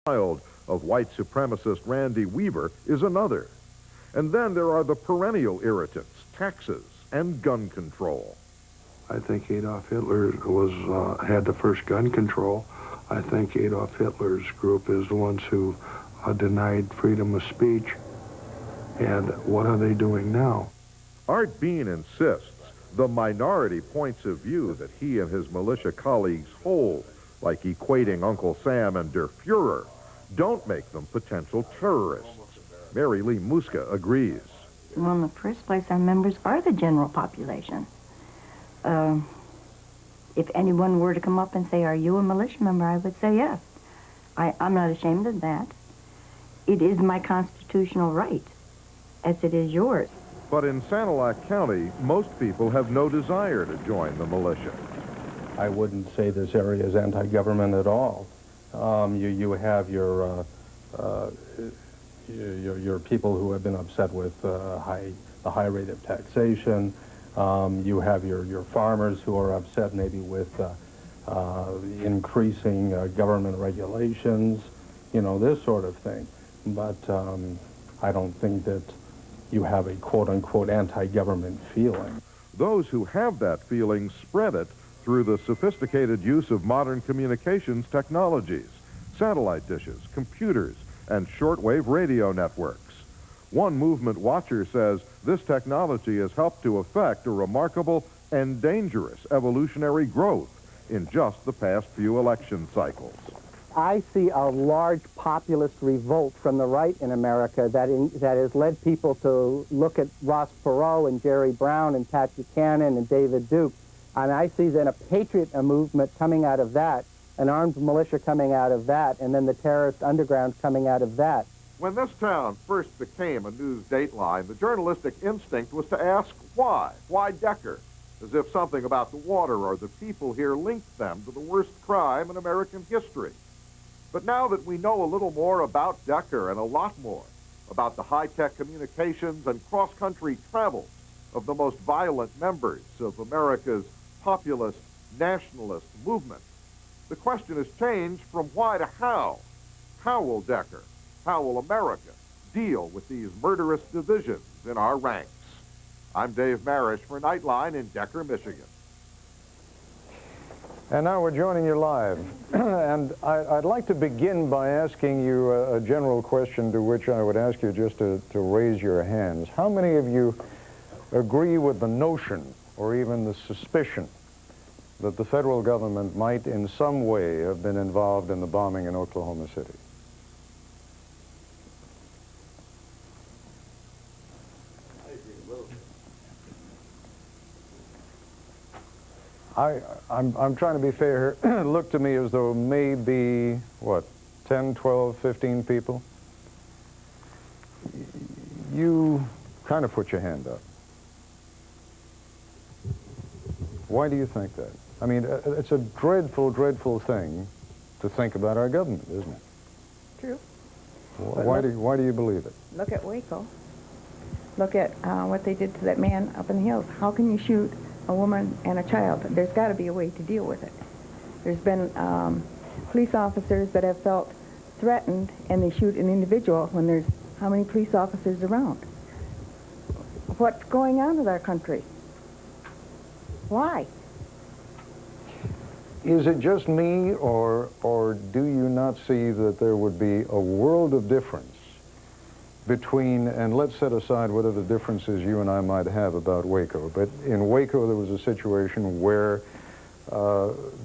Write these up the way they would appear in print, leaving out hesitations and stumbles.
child of white supremacist Randy Weaver is another. And then there are the perennial irritants, taxes, and gun control. I think Adolf Hitler had the first gun control. I think Adolf Hitler's group is the ones who denied freedom of speech. And what are they doing now? Art Bean insists the minority points of view that he and his militia colleagues hold, like equating Uncle Sam and Der Fuhrer, don't make them potential terrorists. Mary Lee Muska agrees. Well, in the first place, our members are the general population. If anyone were to come up and say, "Are you a militia member?" I would say yes. I'm not ashamed of that. It is my constitutional right, as it is yours. But in Sanilac County, most people have no desire to join the militia. I wouldn't say this area is anti-government at all. You have your people who have been upset with the high rate of taxation. You have your farmers who are upset maybe with increasing government regulations, this sort of thing. But I don't think that you have a quote-unquote anti-government feeling. Those who have that feeling spread it through the sophisticated use of modern communications technologies, satellite dishes, computers, and shortwave radio networks. One movement watcher says this technology has helped to effect a remarkable and dangerous evolutionary growth in just the past few election cycles. I see a large populist revolt from the right in America that has led people to look at Ross Perot and Jerry Brown and Pat Buchanan and David Duke. And I see then a patriot movement coming out of that, an armed militia coming out of that, and then the terrorist underground coming out of that. When this town first became a news dateline, the journalistic instinct was to ask why. Why Decker? As if something about the water or the people here linked them to the worst crime in American history. But now that we know a little more about Decker and a lot more about the high-tech communications and cross-country travels of the most violent members of America's populist nationalist movement, the question has changed from why to how. How will Decker, how will America deal with these murderous divisions in our ranks? I'm Dave Marish for Nightline in Decker, Michigan. And now we're joining you live. And I'd like to begin by asking you a general question to which I would ask you just to raise your hands. How many of you agree with the notion or even the suspicion that the federal government might in some way have been involved in the bombing in Oklahoma City? I'm trying to be fair here. Look to me as though maybe, what, 10, 12, 15 people? You kind of put your hand up. Why do you think that? I mean, it's a dreadful, dreadful thing to think about our government, isn't it? True. Why do you believe it? Look at Waco. Look at what they did to that man up in the hills. How can you shoot a woman and a child? There's got to be a way to deal with it. There's been police officers that have felt threatened and they shoot an individual when there's how many police officers around? What's going on with our country? Why? Is it just me, or do you not see that there would be a world of difference between, and let's set aside whatever differences you and I might have about Waco, but in Waco there was a situation where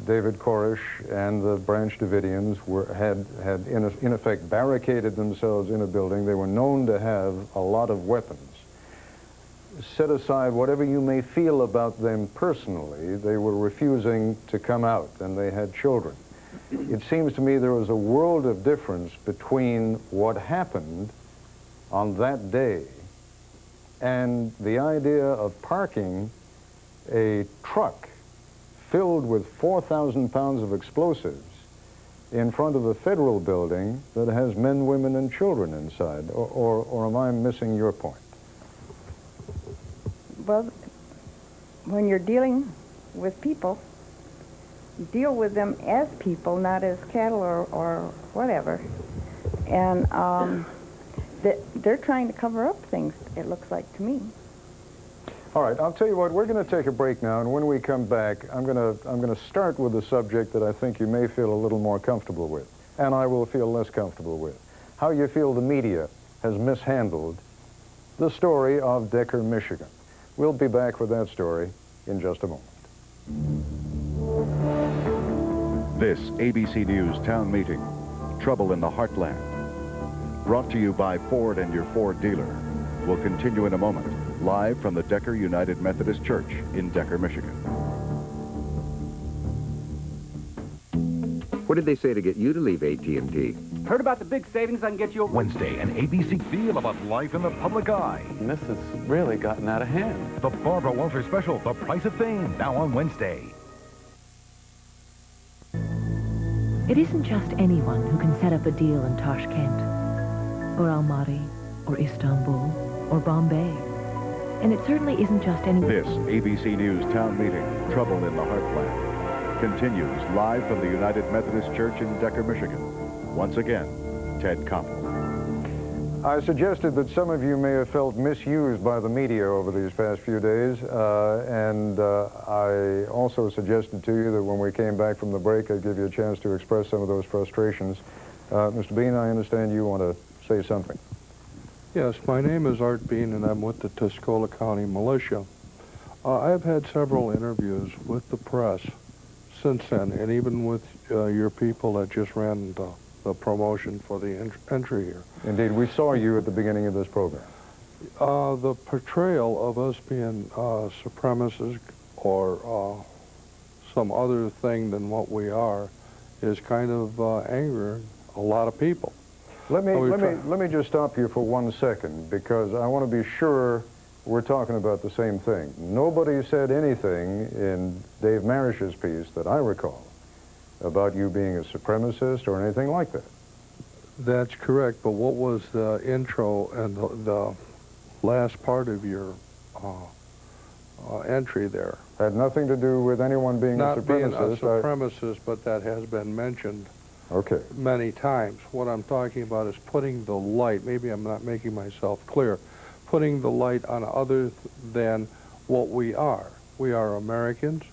David Koresh and the Branch Davidians had in effect barricaded themselves in a building. They were known to have a lot of weapons. Set aside whatever you may feel about them personally, they were refusing to come out, and they had children. It seems to me there was a world of difference between what happened on that day and the idea of parking a truck filled with 4,000 pounds of explosives in front of a federal building that has men, women, and children inside. Or am I missing your point? Well, when you're dealing with people, deal with them as people, not as cattle or whatever. And they're trying to cover up things, it looks like to me. All right, I'll tell you what, we're going to take a break now, and when we come back, I'm going to start with a subject that I think you may feel a little more comfortable with, and I will feel less comfortable with. How you feel the media has mishandled the story of Decker, Michigan. We'll be back with that story in just a moment. This ABC News Town Meeting, Trouble in the Heartland, brought to you by Ford and your Ford dealer, will continue in a moment, live from the Decker United Methodist Church in Decker, Michigan. What did they say to get you to leave AT&T? Heard about the big savings I can get you? Wednesday, an ABC feel about life in the public eye. And this has really gotten out of hand. The Barbara Walter special, The Price of Fame, now on Wednesday. It isn't just anyone who can set up a deal in Tashkent, or Almaty, or Istanbul, or Bombay. And it certainly isn't just anyone. This ABC News Town Meeting, Trouble in the Heartland, continues live from the United Methodist Church in Decker, Michigan. Once again, Ted Koppel. I suggested that some of you may have felt misused by the media over these past few days, and I also suggested to you that when we came back from the break, I'd give you a chance to express some of those frustrations. Mr. Bean, I understand you want to say something. Yes, my name is Art Bean, and I'm with the Tuscola County Militia. I've had several interviews with the press since then, and even with your people that just ran the promotion for the entry here. Indeed, we saw you at the beginning of this program. The portrayal of us being supremacists or some other thing than what we are is kind of angering a lot of people. Let me just stop you for 1 second, because I want to be sure we're talking about the same thing. Nobody said anything in Dave Marish's piece that I recall about you being a supremacist or anything like that. That's correct, but what was the intro and the last part of your entry there? Had nothing to do with anyone being a supremacist. Not being a supremacist, but that has been mentioned many times. What I'm talking about is putting the light, maybe I'm not making myself clear, putting the light on other than what we are. We are Americans.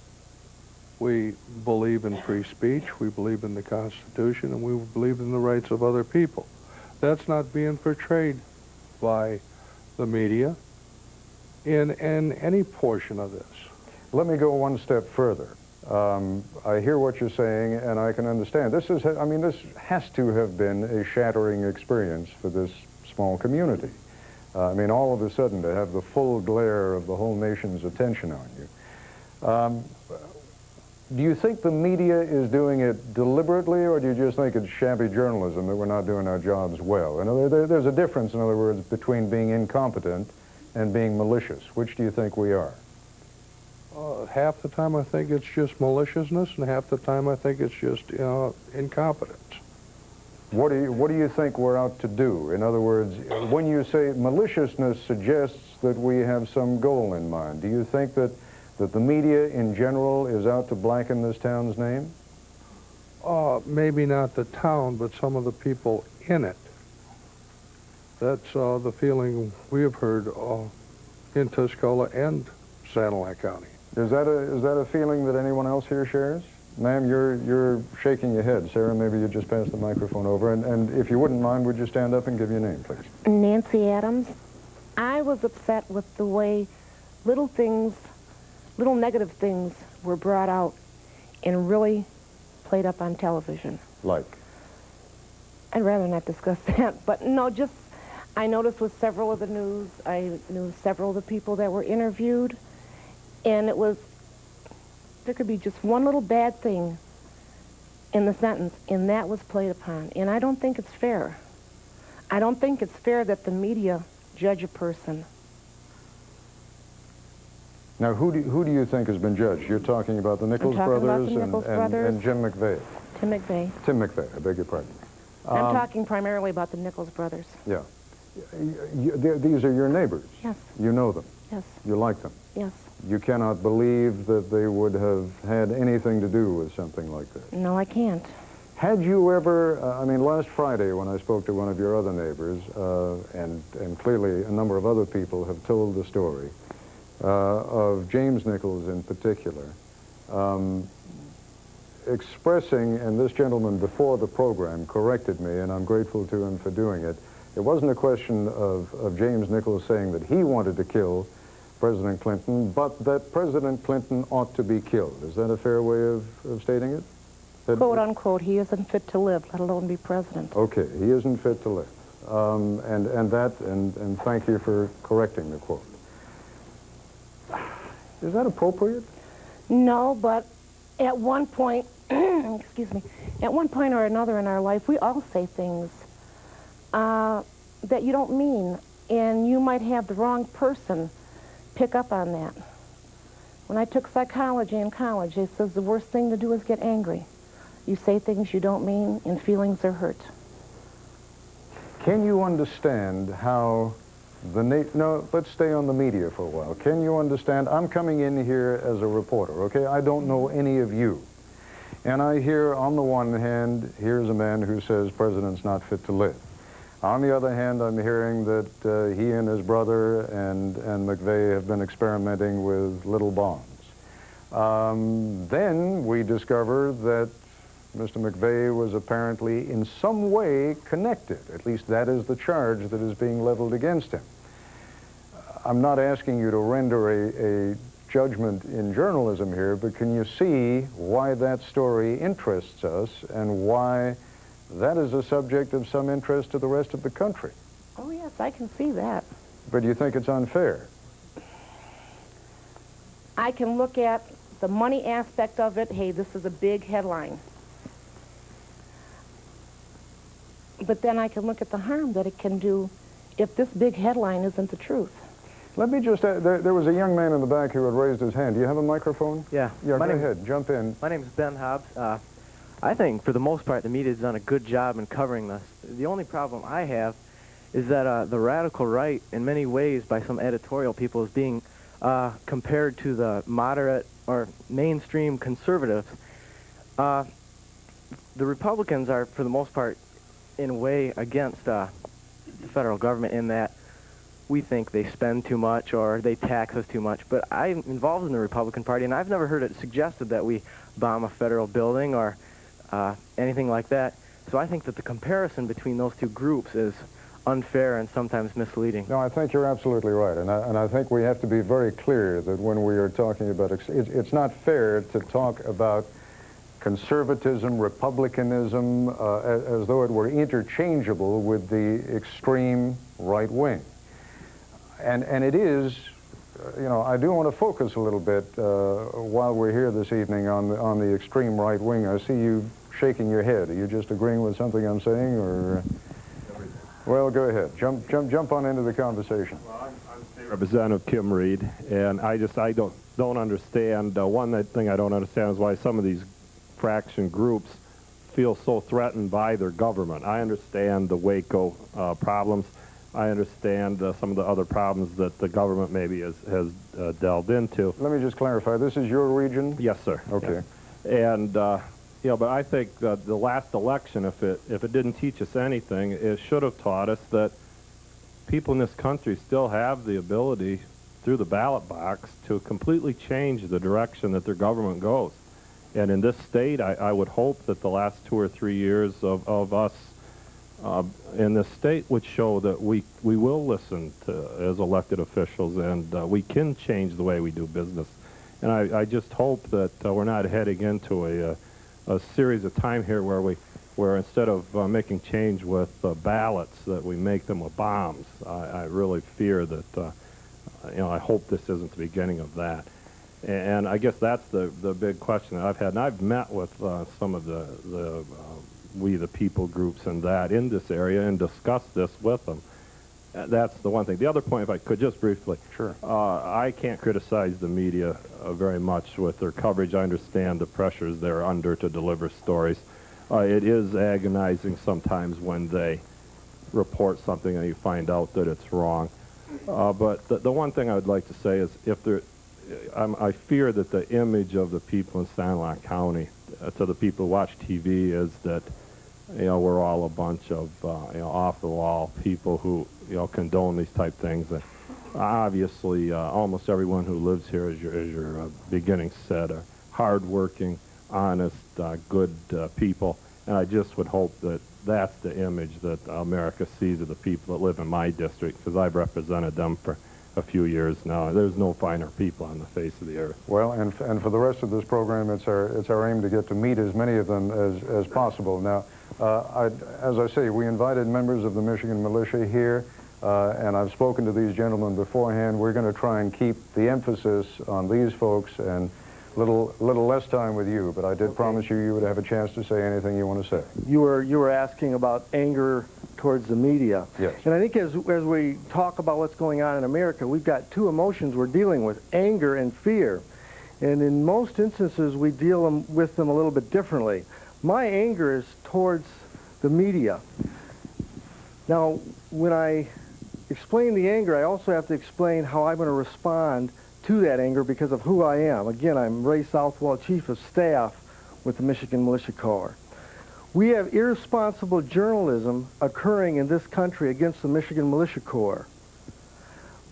We believe in free speech, we believe in the Constitution, and we believe in the rights of other people. That's not being portrayed by the media in any portion of this. Let me go one step further. I hear what you're saying, and I can understand. This has to have been a shattering experience for this small community. All of a sudden, to have the full glare of the whole nation's attention on you. Do you think the media is doing it deliberately, or do you just think it's shabby journalism that we're not doing our jobs well? There's a difference, in other words, between being incompetent and being malicious. Which do you think we are? Half the time I think it's just maliciousness, and half the time I think it's just incompetence. What do you think we're out to do? In other words, when you say maliciousness suggests that we have some goal in mind, do you think that the media in general is out to blacken this town's name? Maybe not the town, but some of the people in it. That's the feeling we have heard in Tuscola and Sanilac County. Is that a feeling that anyone else here shares? Ma'am, you're shaking your head. Sarah, maybe you just pass the microphone over. And if you wouldn't mind, would you stand up and give your name, please? Nancy Adams. I was upset with the way little negative things were brought out and really played up on television. Like? I'd rather not discuss that, but no, just, I noticed with several of the news, I knew several of the people that were interviewed, and there could be just one little bad thing in the sentence, and that was played upon, and I don't think it's fair. I don't think it's fair that the media judge a person. Now, who do you think has been judged? You're talking about the Nichols brothers and Jim McVeigh. Tim McVeigh. Tim McVeigh, I beg your pardon. I'm talking primarily about the Nichols brothers. Yeah. These are your neighbors. Yes. You know them. Yes. You like them? Yes. You cannot believe that they would have had anything to do with something like this? No, I can't. Had you ever, I mean, last Friday when I spoke to one of your other neighbors, and clearly a number of other people have told the story, of James Nichols in particular, expressing, and this gentleman before the program corrected me, and I'm grateful to him for doing it, it wasn't a question of James Nichols saying that he wanted to kill President Clinton, but that President Clinton ought to be killed. Is that a fair way of stating it? That, quote unquote, he isn't fit to live, let alone be president. Okay, he isn't fit to live. And thank you for correcting the quote. Is that appropriate? No, but at one point, excuse me, at one point or another in our life, we all say things that you don't mean, and you might have the wrong person pick up on that. When I took psychology in college, it says the worst thing to do is get angry. You say things you don't mean, and feelings are hurt. Can you understand how no, let's stay on the media for a while. Can you understand? I'm coming in here as a reporter, okay? I don't know any of you. And I hear, on the one hand, here's a man who says president's not fit to live. On the other hand, I'm hearing that he and his brother and McVeigh have been experimenting with little bombs. Then we discover that Mr. McVeigh was apparently in some way connected. At least that is the charge that is being leveled against him. I'm not asking you to render a judgment in journalism here, but can you see why that story interests us and why that is a subject of some interest to the rest of the country? Oh, yes, I can see that. But you think it's unfair? I can look at the money aspect of it. Hey, this is a big headline. But then I can look at the harm that it can do if this big headline isn't the truth. Let me just add, there was a young man in the back who had raised his hand. Do you have a microphone? Yeah. Yeah, go ahead, jump in. My name is Ben Hobbs. I think, for the most part, the media has done a good job in covering this. The only problem I have is that the radical right, in many ways, by some editorial people, is being compared to the moderate or mainstream conservatives. The Republicans are, for the most part, in a way against the federal government in that we think they spend too much or they tax us too much. But I'm involved in the Republican Party, and I've never heard it suggested that we bomb a federal building or anything like that. So I think that the comparison between those two groups is unfair and sometimes misleading. No, I think you're absolutely right. And I think we have to be very clear that when we are talking about, it's not fair to talk about conservatism, republicanism, as though it were interchangeable with the extreme right wing. And it is, you know, I do want to focus a little bit while we're here this evening on the extreme right wing. I see you shaking your head. Are you just agreeing with something I'm saying, or? Well, go ahead. Jump on into the conversation. Well, I'm Representative Kim Reed, and I don't understand. One thing I don't understand is why some of these fraction groups feel so threatened by their government. I understand the Waco problems. I understand some of the other problems that the government maybe has delved into. Let me just clarify. This is your region? Yes, sir. Okay. Yes. And you know, but I think that the last election, if it didn't teach us anything, it should have taught us that people in this country still have the ability, through the ballot box, to completely change the direction that their government goes. And in this state, I would hope that the last 2 or 3 years of us in this state would show that we will listen to as elected officials, and we can change the way we do business. And I just hope that we're not heading into a series of time here where instead of making change with ballots, that we make them with bombs. I really fear that, you know, I hope this isn't the beginning of that. And I guess that's the big question that I've had. And I've met with some of the We the People groups and that in this area and discussed this with them. That's the one thing. The other point, if I could just briefly. Sure. I can't criticize the media very much with their coverage. I understand the pressures they're under to deliver stories. It is agonizing sometimes when they report something and you find out that it's wrong. But the one thing I would like to say is if there, I fear that the image of the people in Sanilac County to the people who watch TV is that, we're all a bunch of, off-the-wall people who, condone these type things. And obviously, almost everyone who lives here, as your beginning said, are hard-working, honest, good people. And I just would hope that that's the image that America sees of the people that live in my district, because I've represented them for a few years now. There's no finer people on the face of the earth. Well, and for the rest of this program, it's our aim to get to meet as many of them as possible. Now, as I say, we invited members of the Michigan militia here, and I've spoken to these gentlemen beforehand. We're going to try and keep the emphasis on these folks and little less time with you, but I did promise you would have a chance to say anything you want to say. You were asking about anger towards the media. Yes. And I think as we talk about what's going on in America, we've got two emotions we're dealing with, anger and fear. And in most instances, we deal with them a little bit differently. My anger is towards the media. Now, when I explain the anger, I also have to explain how I'm going to respond to that anger because of who I am. Again, I'm Ray Southwell, Chief of Staff with the Michigan Militia Corps. We have irresponsible journalism occurring in this country against the Michigan Militia Corps.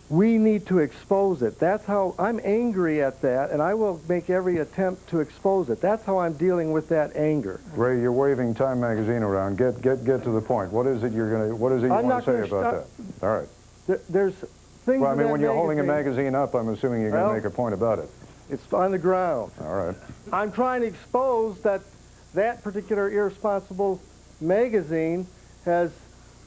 We need to expose it. That's how I'm angry at that, and I will make every attempt to expose it. That's how I'm dealing with that anger. Ray, you're waving Time magazine around. Get to the point. What is it you want to say about that? All right. There's things. Well, I mean, when you're holding a magazine up, I'm assuming you're going to make a point about it. It's on the ground. All right. I'm trying to expose that particular irresponsible magazine has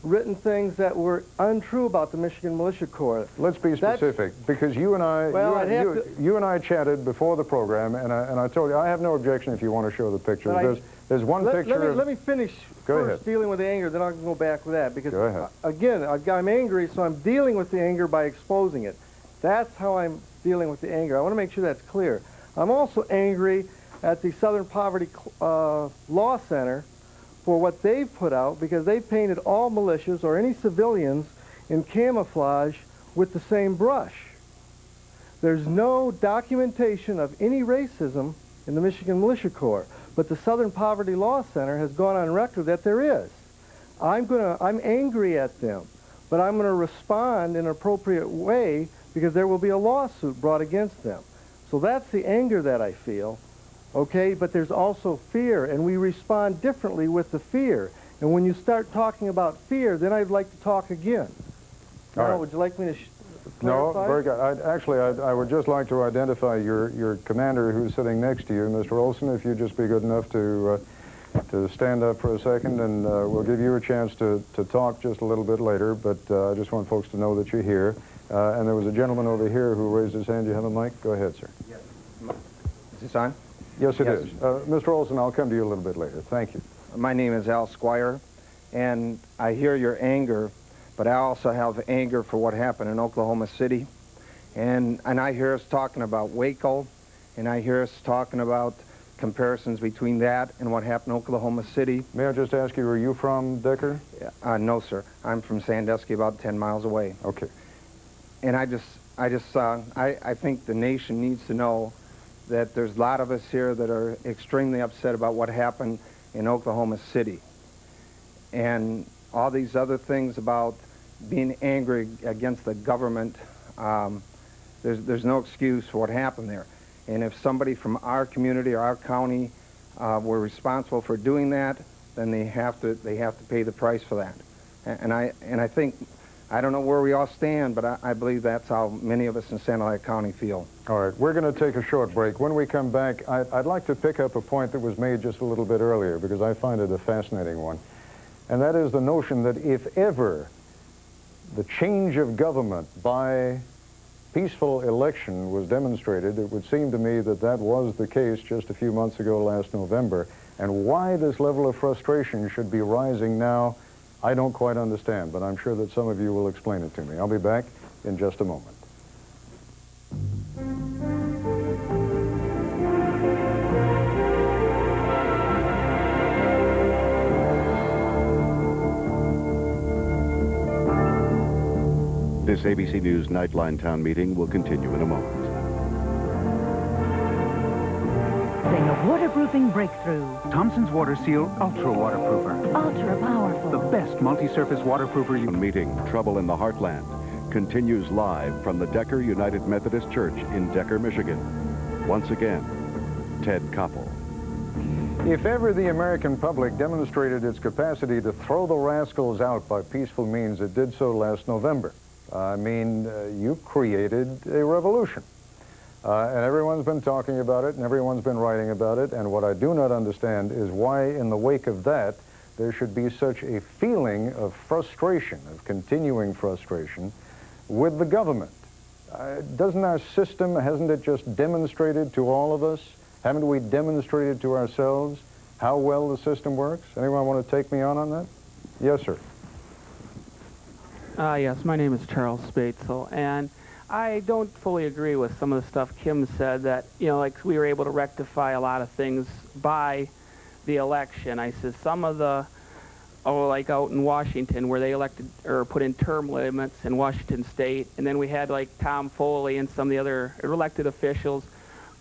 written things that were untrue about the Michigan Militia Corps. Let's be specific, because you and I chatted before the program, and I told you I have no objection if you want to show the picture. There's one picture. Let me finish first dealing with the anger, then I can go back with that. Because again, I'm angry, so I'm dealing with the anger by exposing it. That's how I'm dealing with the anger. I want to make sure that's clear. I'm also angry at the Southern Poverty Law Center for what they've put out, because they've painted all militias or any civilians in camouflage with the same brush. There's no documentation of any racism in the Michigan Militia Corps, but the Southern Poverty Law Center has gone on record that there is. I'm angry at them, but I'm going to respond in an appropriate way because there will be a lawsuit brought against them. So that's the anger that I feel. Okay, but there's also fear, and we respond differently with the fear. And when you start talking about fear, then I'd like to talk again. All right. Would you like me to No, clarify? very good. I would just like to identify your commander who's sitting next to you, Mr. Olson, if you'd just be good enough to stand up for a second, and we'll give you a chance to talk just a little bit later, but I just want folks to know that you're here. And there was a gentleman over here who raised his hand. Do you have a mic? Go ahead, sir. Yes. Is this on? Yes, it is. Mr. Olson, I'll come to you a little bit later. Thank you. My name is Al Squire, and I hear your anger, but I also have anger for what happened in Oklahoma City. And I hear us talking about Waco, and I hear us talking about comparisons between that and what happened in Oklahoma City. May I just ask you, are you from Decker? No, sir. I'm from Sandusky, about 10 miles away. Okay. And I think the nation needs to know that there's a lot of us here that are extremely upset about what happened in Oklahoma City. And all these other things about being angry against the government, there's no excuse for what happened there. And if somebody from our community or our county were responsible for doing that, then they have to pay the price for that. And I think, I don't know where we all stand, but I believe that's how many of us in Sanilac County feel. All right, we're going to take a short break. When we come back, I'd like to pick up a point that was made just a little bit earlier, because I find it a fascinating one. And that is the notion that if ever the change of government by peaceful election was demonstrated, it would seem to me that that was the case just a few months ago last November. And why this level of frustration should be rising now, I don't quite understand, but I'm sure that some of you will explain it to me. I'll be back in just a moment. This ABC News Nightline town meeting will continue in a moment. A waterproofing breakthrough. Thompson's Water Seal Ultra Waterproofer. Ultra powerful. The best multi-surface waterproofer you... Meeting Trouble in the Heartland continues live from the Decker United Methodist Church in Decker, Michigan. Once again, Ted Koppel. If ever the American public demonstrated its capacity to throw the rascals out by peaceful means, it did so last November. I mean, you created a revolution. And everyone's been talking about it, and everyone's been writing about it, and what I do not understand is why, in the wake of that, there should be such a feeling of frustration, of continuing frustration, with the government. Doesn't our system, hasn't it just demonstrated to all of us, haven't we demonstrated to ourselves how well the system works? Anyone want to take me on that? Yes, sir. Yes, my name is Charles Spatzel, and I don't fully agree with some of the stuff Kim said that, you know, like we were able to rectify a lot of things by the election. I said some of the, like out in Washington where they elected or put in term limits in Washington State, and then we had like Tom Foley and some of the other elected officials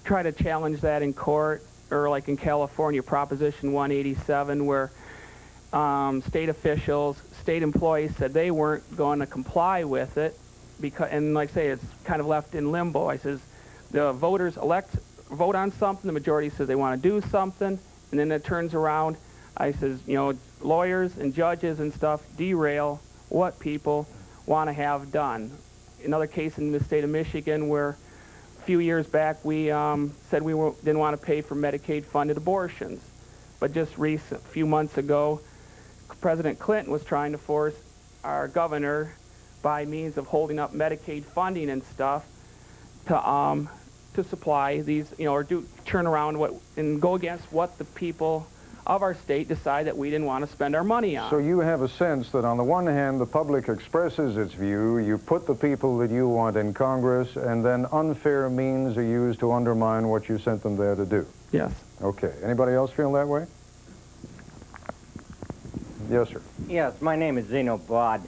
try to challenge that in court, or like in California, Proposition 187, where state officials, state employees said they weren't going to comply with it. Because, and like I say, it's kind of left in limbo. I says, the voters vote on something, the majority says they want to do something, and then it turns around. I says, you know, lawyers and judges and stuff derail what people want to have done. Another case in the state of Michigan where a few years back we said we didn't want to pay for Medicaid-funded abortions. But just a few months ago, President Clinton was trying to force our governor, by means of holding up Medicaid funding and stuff, to supply these, you know, or turn around and go against what the people of our state decide that we didn't want to spend our money on. So you have a sense that on the one hand, the public expresses its view, you put the people that you want in Congress, and then unfair means are used to undermine what you sent them there to do. Yes. Okay. Anybody else feel that way? Yes, sir. Yes, my name is Zeno Bod.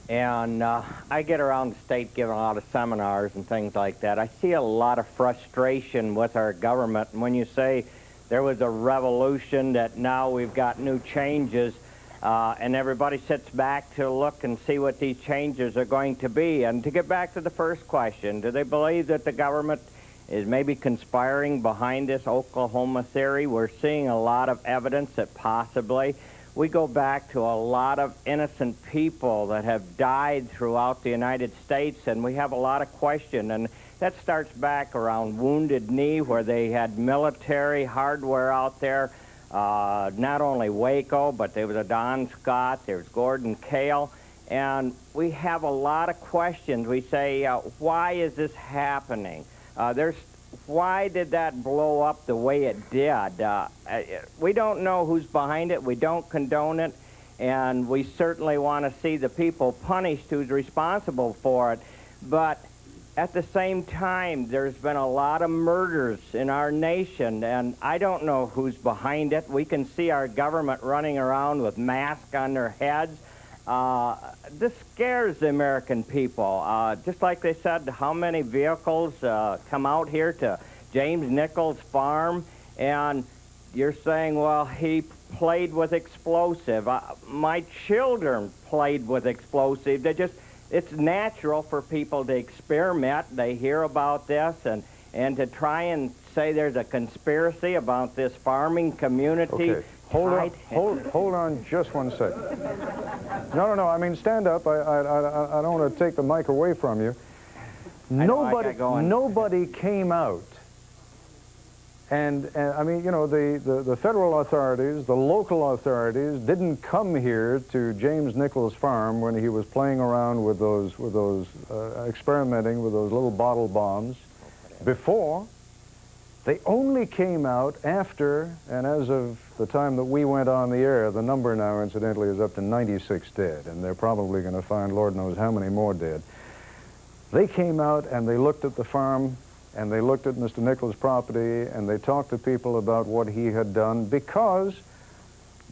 And I get around the state giving a lot of seminars and things like that. I see a lot of frustration with our government. And when you say there was a revolution, that now we've got new changes, and everybody sits back to look and see what these changes are going to be. And to get back to the first question, do they believe that the government is maybe conspiring behind this Oklahoma theory? We're seeing a lot of evidence that possibly. We go back to a lot of innocent people that have died throughout the United States, and we have a lot of question. And that starts back around Wounded Knee, where they had military hardware out there. Not only Waco, but there was a Don Scott, there was Gordon Cale. And we have a lot of questions. We say, why is this happening? Why did that blow up the way it did? We don't know who's behind it. We don't condone it. And we certainly want to see the people punished who's responsible for it. But at the same time, there's been a lot of murders in our nation, and I don't know who's behind it. We can see our government running around with masks on their heads. This scares the American people. Just like they said, how many vehicles come out here to James Nichols' farm, and you're saying, well, he played with explosive. My children played with explosive. It's natural for people to experiment. They hear about this, and to try and say there's a conspiracy about this farming community. Okay. Hold on just 1 second. No, I mean, stand up. I don't want to take the mic away from you. Nobody came out. And I mean, you know, the federal authorities, the local authorities didn't come here to James Nichols' farm when he was playing around with those experimenting with those little bottle bombs before. They only came out after, and as of the time that we went on the air, the number now, incidentally, is up to 96 dead, and they're probably going to find Lord knows how many more dead. They came out and they looked at the farm, and they looked at Mr. Nichols' property, and they talked to people about what he had done, because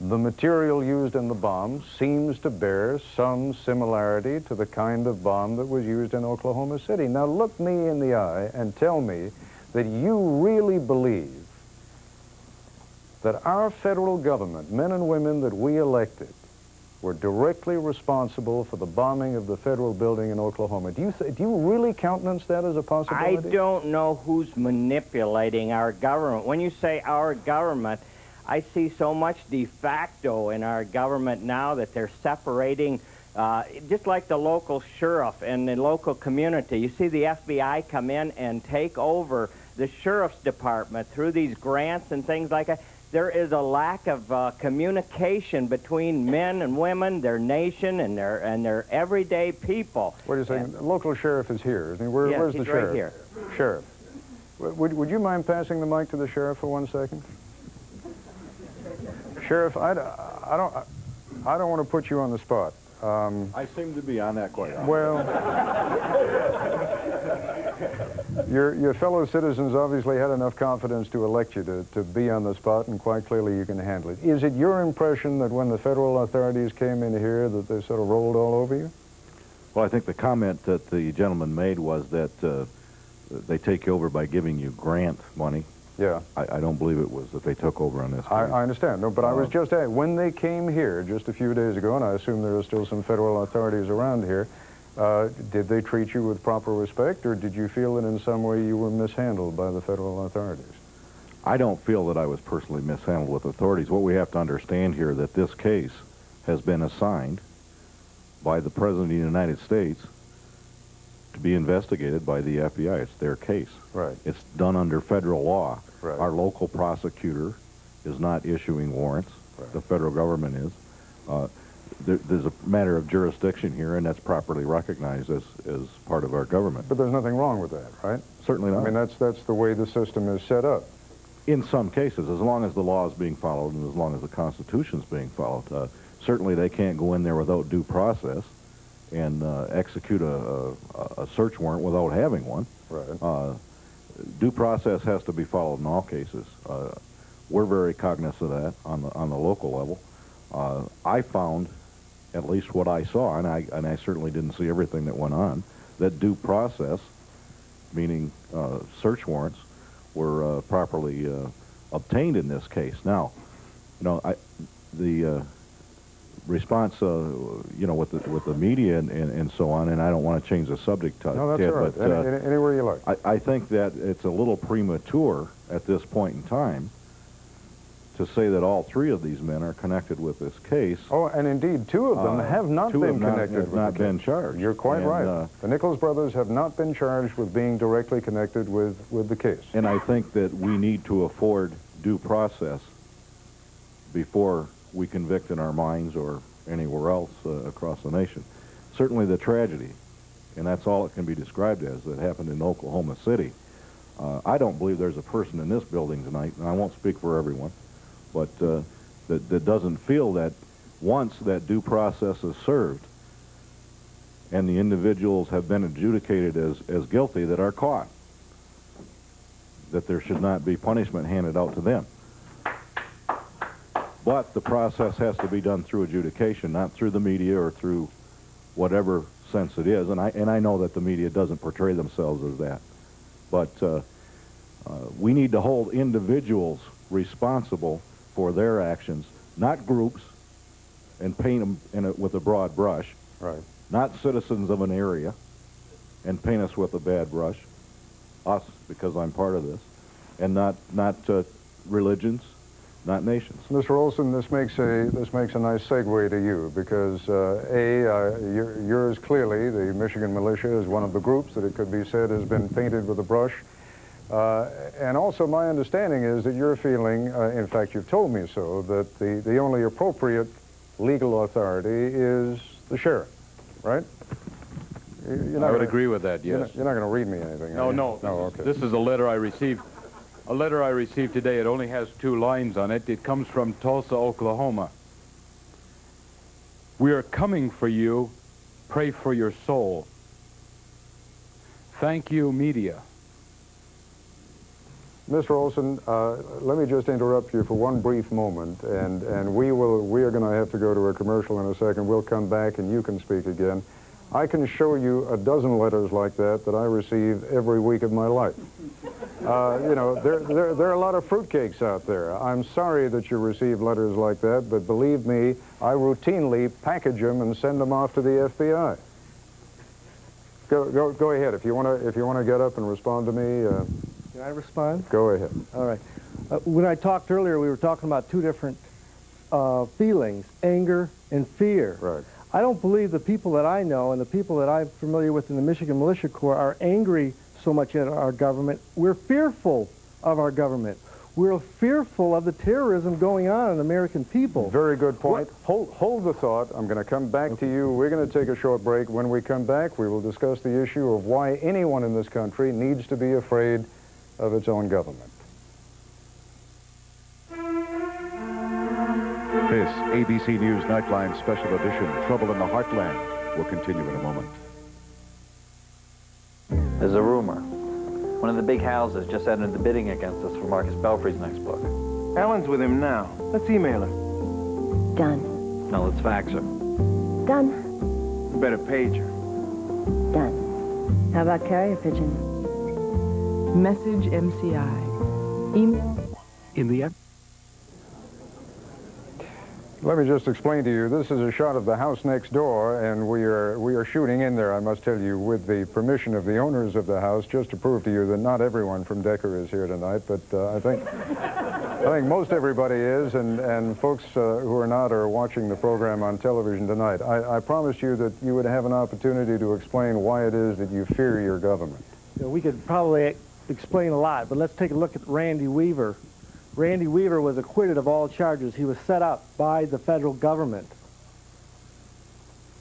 the material used in the bomb seems to bear some similarity to the kind of bomb that was used in Oklahoma City. Now look me in the eye and tell me that you really believe that our federal government, men and women that we elected, were directly responsible for the bombing of the federal building in Oklahoma. Do you really countenance that as a I possibility? don't know who's manipulating our government. When you say our government, I see so much de facto in our government now that they're separating, just like the local sheriff and the local community. You see the FBI come in and take over the sheriff's department through these grants and things like that. There is a lack of communication between men and women, their nation, and their everyday people. What are you saying? The local sheriff is here, isn't he? Where's the sheriff? Right here. Sheriff. Would you mind passing the mic to the sheriff for 1 second? Sheriff, I don't want to put you on the spot. I seem to be on that quite often. Well, your fellow citizens obviously had enough confidence to elect you to be on the spot, and quite clearly you can handle it. Is it your impression that when the federal authorities came in here that they sort of rolled all over you? Well, I think the comment that the gentleman made was that they take you over by giving you grant money. Yeah. I don't believe it was that they took over on this case. I understand. No, but I was just asking, when they came here just a few days ago, and I assume there are still some federal authorities around here, did they treat you with proper respect, or did you feel that in some way you were mishandled by the federal authorities? I don't feel that I was personally mishandled with authorities. What we have to understand here that this case has been assigned by the President of the United States to be investigated by the FBI. It's their case. Right. It's done under federal law. Right. Our local prosecutor is not issuing warrants. Right. The federal government is. There's a matter of jurisdiction here, and that's properly recognized as part of our government. But there's nothing wrong with that, right? Certainly not. I mean, that's the way the system is set up. In some cases, as long as the law is being followed and as long as the Constitution is being followed. Certainly they can't go in there without due process and execute a search warrant without having one. Right. Due process has to be followed in all cases. We're very cognizant of that on the local level. I found, at least what I saw, and I certainly didn't see everything that went on, that due process, meaning search warrants, were properly obtained in this case. Now, the response, with the media and so on, and I don't want to change the subject, Ted, no, that's all right. but anywhere you like. I think that it's a little premature at this point in time to say that all three of these men are connected with this case. Oh, and indeed, two of them have not been connected with not been charged. You're quite right. The Nichols brothers have not been charged with being directly connected with the case. And I think that we need to afford due process before we convict in our minds or anywhere else across the nation. Certainly the tragedy, and that's all it can be described as, that happened in Oklahoma City. I don't believe there's a person in this building tonight, and I won't speak for everyone, but that doesn't feel that once that due process is served and the individuals have been adjudicated as guilty that are caught, that there should not be punishment handed out to them. But the process has to be done through adjudication, not through the media or through whatever sense it is. And I know that the media doesn't portray themselves as that. But we need to hold individuals responsible for their actions, not groups, and paint them with a broad brush. Right. Not citizens of an area and paint us with a bad brush. Us, because I'm part of this. And not religions, not nations. Mr. Olson, this makes a nice segue to you because yours clearly, the Michigan militia, is one of the groups that it could be said has been painted with a brush. And also my understanding is that you're feeling, in fact you've told me so, that the only appropriate legal authority is the sheriff, right? I would agree with that, yes. You're not going to read me anything, are you? No. Okay. This is a letter I received. A letter I received today. It only has 2 lines on it. It comes from Tulsa, Oklahoma. We are coming for you. Pray for your soul. Thank you, media. Mr. Olson, let me just interrupt you for one brief moment, and we are going to have to go to a commercial in a second. We'll come back and you can speak again. I can show you a dozen letters like that I receive every week of my life. You know, there are a lot of fruitcakes out there. I'm sorry that you receive letters like that, but believe me, I routinely package them and send them off to the FBI. Go ahead. If you want to get up and respond to me. Can I respond? Go ahead. All right. When I talked earlier, we were talking about two different feelings, anger and fear. Right. I don't believe the people that I know and the people that I'm familiar with in the Michigan Militia Corps are angry so much at our government. We're fearful of our government. We're fearful of the terrorism going on in the American people. Very good point. Hold the thought. I'm going to come back to you. We're going to take a short break. When we come back, we will discuss the issue of why anyone in this country needs to be afraid of its own government. This ABC News Nightline Special Edition, Trouble in the Heartland, will continue in a moment. There's a rumor. One of the big houses just entered the bidding against us for Marcus Belfry's next book. Ellen's with him now. Let's email her. Done. No, let's fax her. Done. We better page her. Done. How about carrier pigeon? Message MCI. Email. In the end. Let me just explain to you, this is a shot of the house next door, and we are shooting in there, I must tell you, with the permission of the owners of the house, just to prove to you that not everyone from Decker is here tonight, but I think most everybody is, and folks who are not are watching the program on television tonight. I promised you that you would have an opportunity to explain why it is that you fear your government. You know, we could probably explain a lot, but let's take a look at Randy Weaver. Randy Weaver was acquitted of all charges. He was set up by the federal government.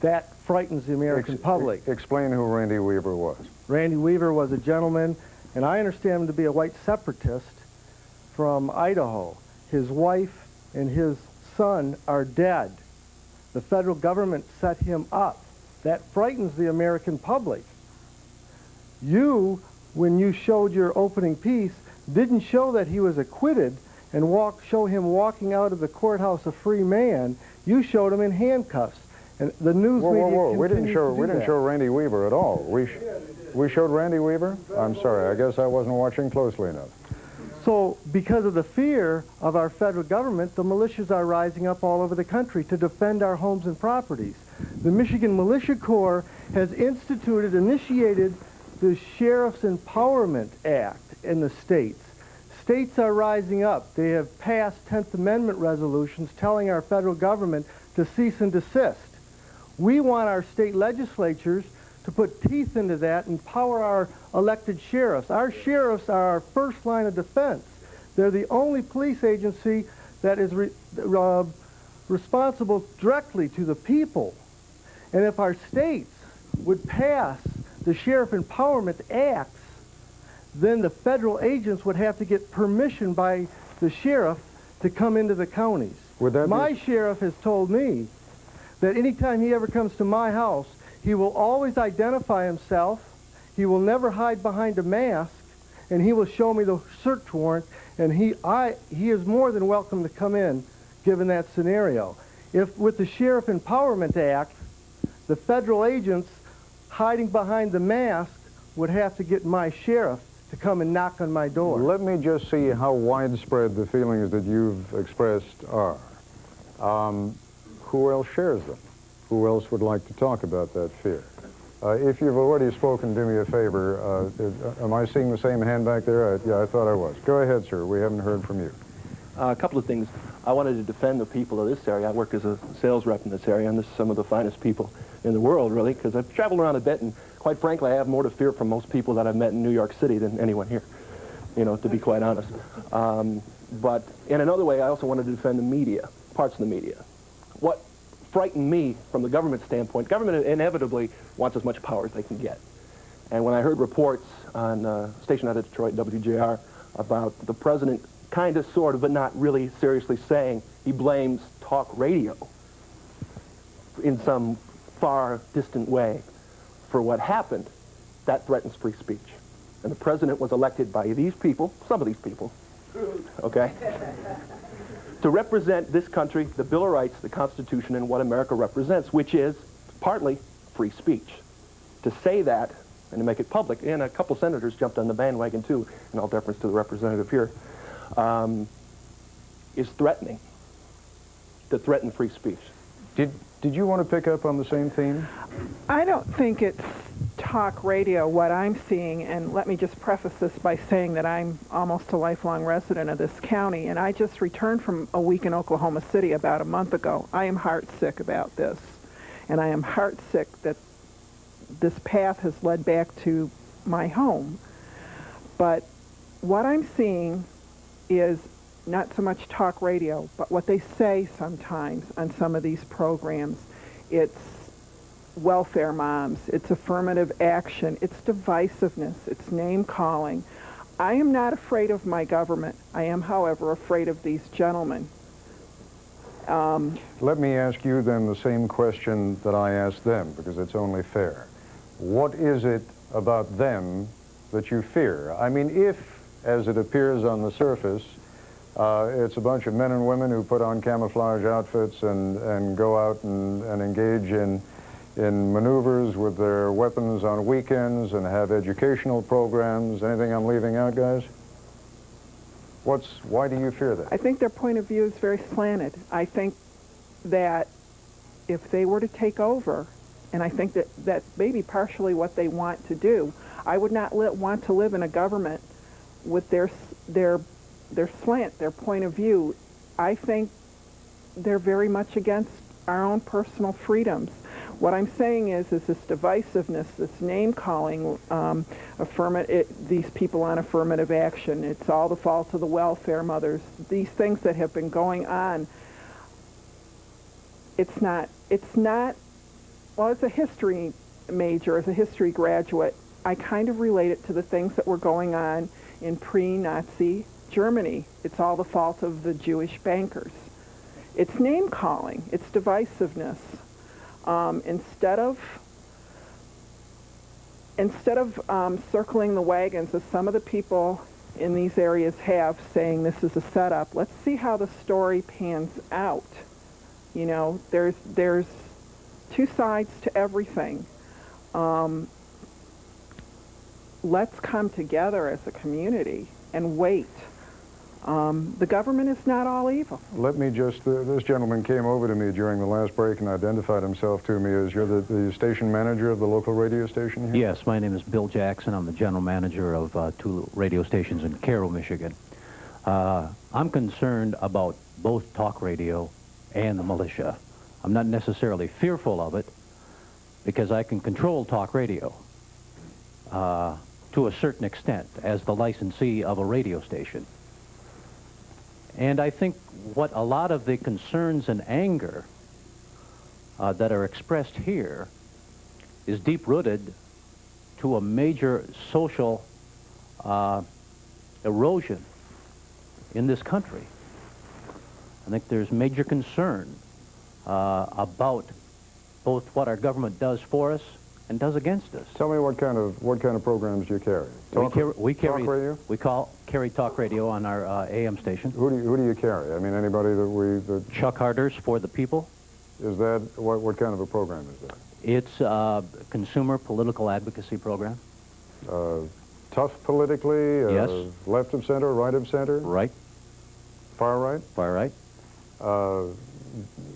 That frightens the American public. Explain who Randy Weaver was. Randy Weaver was a gentleman, and I understand him to be a white separatist from Idaho. His wife and his son are dead. The federal government set him up. That frightens the American public. You, when you showed your opening piece, didn't show that he was acquitted and show him walking out of the courthouse a free man. You showed him in handcuffs. And the news media We didn't continues to show Randy Weaver at all. We showed Randy Weaver? I'm sorry, I guess I wasn't watching closely enough. So because of the fear of our federal government, the militias are rising up all over the country to defend our homes and properties. The Michigan Militia Corps has initiated the Sheriff's Empowerment Act in the states. States are rising up. They have passed 10th Amendment resolutions telling our federal government to cease and desist. We want our state legislatures to put teeth into that and empower our elected sheriffs. Our sheriffs are our first line of defense. They're the only police agency that is responsible directly to the people. And if our states would pass the Sheriff Empowerment Acts, then the federal agents would have to get permission by the sheriff to come into the counties. My sheriff has told me that anytime he ever comes to my house, he will always identify himself, he will never hide behind a mask, and he will show me the search warrant, and he is more than welcome to come in, given that scenario. If with the Sheriff Empowerment Act, the federal agents hiding behind the mask would have to get my sheriff to come and knock on my door. Let me just see how widespread the feelings that you've expressed are. Who else shares them? Who else would like to talk about that fear? If you've already spoken, do me a favor. Am I seeing the same hand back there? Yeah, I thought I was. Go ahead, sir. We haven't heard from you. A couple of things. I wanted to defend the people of this area. I work as a sales rep in this area, and this is some of the finest people in the world, really, because I've traveled around a bit, and quite frankly, I have more to fear from most people that I've met in New York City than anyone here, you know, to be quite honest. But in another way, I also wanted to defend the media, parts of the media. What frightened me from the government standpoint, government inevitably wants as much power as they can get. And when I heard reports on a station out of Detroit, WJR, about the president kind of, sort of, but not really seriously saying he blames talk radio in some far distant way for what happened, that threatens free speech. and the president was elected by these people, some of these people, okay, to represent this country, the Bill of Rights, the Constitution, and what America represents, which is partly free speech. To say that and to make it public, and a couple senators jumped on the bandwagon too, in all deference to the representative here, is threatening, to threaten free speech. Did you want to pick up on the same theme? I don't think it's talk radio what I'm seeing, and let me just preface this by saying that I'm almost a lifelong resident of this county, and I just returned from a week in Oklahoma City about a month ago. I am heartsick about this, and I am heartsick that this path has led back to my home. But what I'm seeing is not so much talk radio, but what they say sometimes on some of these programs. It's welfare moms, it's affirmative action, it's divisiveness, it's name-calling. I am not afraid of my government. I am, however, afraid of these gentlemen. Let me ask you then the same question that I asked them, because it's only fair. What is it about them that you fear? I mean, if, as it appears on the surface, it's a bunch of men and women who put on camouflage outfits and go out and engage in maneuvers with their weapons on weekends and have educational programs. Anything I'm leaving out, guys? Why do you fear that? I think their point of view is very slanted. I think that if they were to take over, and I think that that's maybe partially what they want to do, I would not want to live in a government with their slant, their point of view. I think they're very much against our own personal freedoms. What I'm saying is this divisiveness, this name-calling, these people on affirmative action, it's all the fault of the welfare mothers, these things that have been going on. It's not, well, as a history major, as a history graduate, I kind of relate it to the things that were going on in pre-Nazi Germany. It's all the fault of the Jewish bankers. It's name-calling. It's divisiveness. Instead of circling the wagons, as some of the people in these areas have, saying this is a setup, let's see how the story pans out. You know, there's two sides to everything. Let's come together as a community and wait. The government is not all evil. Let me just, this gentleman came over to me during the last break and identified himself to me as you're the station manager of the local radio station here? Yes, my name is Bill Jackson. I'm the general manager of two radio stations in Cairo, Michigan. I'm concerned about both talk radio and the militia. I'm not necessarily fearful of it because I can control talk radio to a certain extent as the licensee of a radio station. And I think what a lot of the concerns and anger that are expressed here is deep-rooted to a major social erosion in this country. I think there's major concern about both what our government does for us and does against us. Tell me what kind of programs you carry. Talk radio? We carry talk radio on our AM station. Who do you carry? I mean, anybody that Chuck Harders for the People. Is that what kind of a program is that? It's a consumer political advocacy program. Tough politically. Yes. Left of center, right of center. Right. Far right. Far right.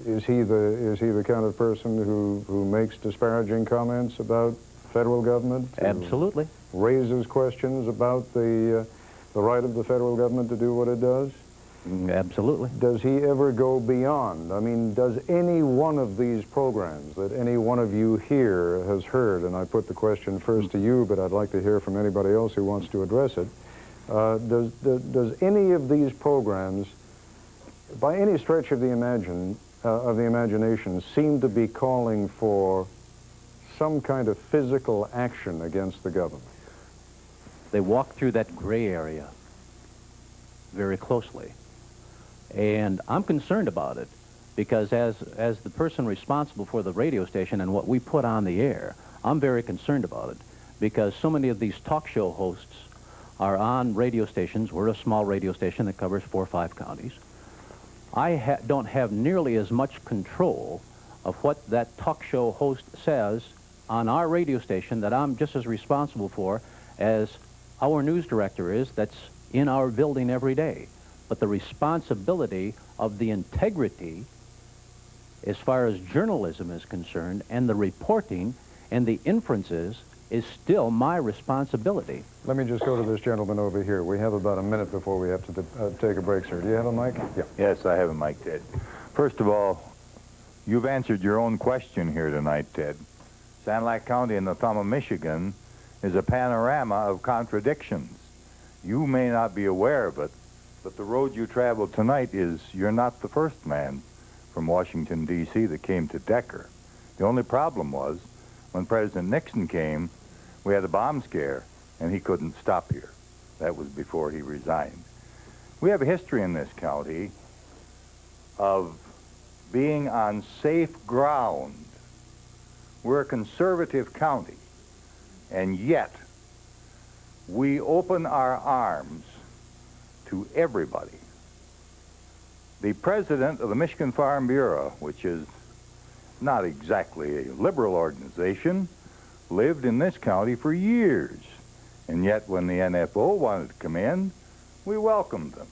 Is he the kind of person who makes disparaging comments about federal government? Absolutely. Raises questions about the right of the federal government to do what it does? Absolutely. Does he ever go beyond? I mean, does any one of these programs that any one of you here has heard, and I put the question first to you, but I'd like to hear from anybody else who wants to address it, does any of these programs, by any stretch of the imagination, seem to be calling for some kind of physical action against the government? They walk through that gray area very closely. And I'm concerned about it because as the person responsible for the radio station and what we put on the air, I'm very concerned about it because so many of these talk show hosts are on radio stations. We're a small radio station that covers 4 or 5 counties. I don't have nearly as much control of what that talk show host says on our radio station that I'm just as responsible for as our news director is that's in our building every day. But the responsibility of the integrity as far as journalism is concerned and the reporting and the inferences is still my responsibility. Let me just go to this gentleman over here. We have about a minute before we have to take a break, sir. Do you have a mic? Yeah. Yes, I have a mic, Ted. First of all, you've answered your own question here tonight, Ted. Sand Lake County in the thumb of Michigan is a panorama of contradictions. You may not be aware of it, but the road you traveled tonight is you're not the first man from Washington, D.C. that came to Decker. The only problem was when President Nixon came, we had a bomb scare, and he couldn't stop here. That was before he resigned. We have a history in this county of being on safe ground. We're a conservative county, and yet we open our arms to everybody. The president of the Michigan Farm Bureau, which is not exactly a liberal organization, lived in this county for years. And yet when the NFO wanted to come in, we welcomed them.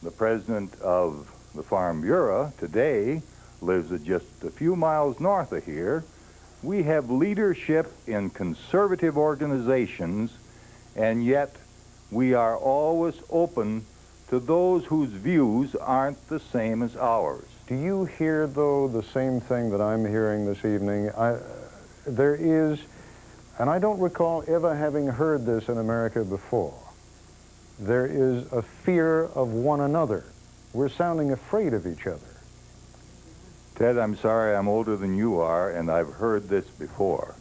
The president of the Farm Bureau today lives just a few miles north of here. We have leadership in conservative organizations, and yet we are always open to those whose views aren't the same as ours. Do you hear, though, the same thing that I'm hearing this evening? There is, and I don't recall ever having heard this in America before, there is a fear of one another. We're sounding afraid of each other. Ted, I'm sorry, I'm older than you are, and I've heard this before.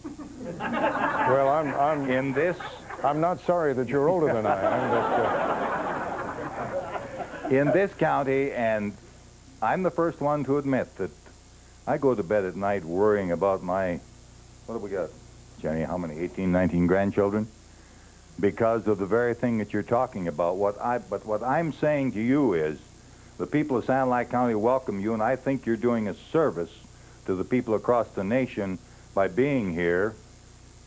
Well, I'm in this. I'm not sorry that you're older than I am. In this county, and I'm the first one to admit that I go to bed at night worrying about my, what have we got, Jenny, how many, 18, 19 grandchildren? Because of the very thing that you're talking about. But what I'm saying to you is, the people of Sand Lake County welcome you, and I think you're doing a service to the people across the nation by being here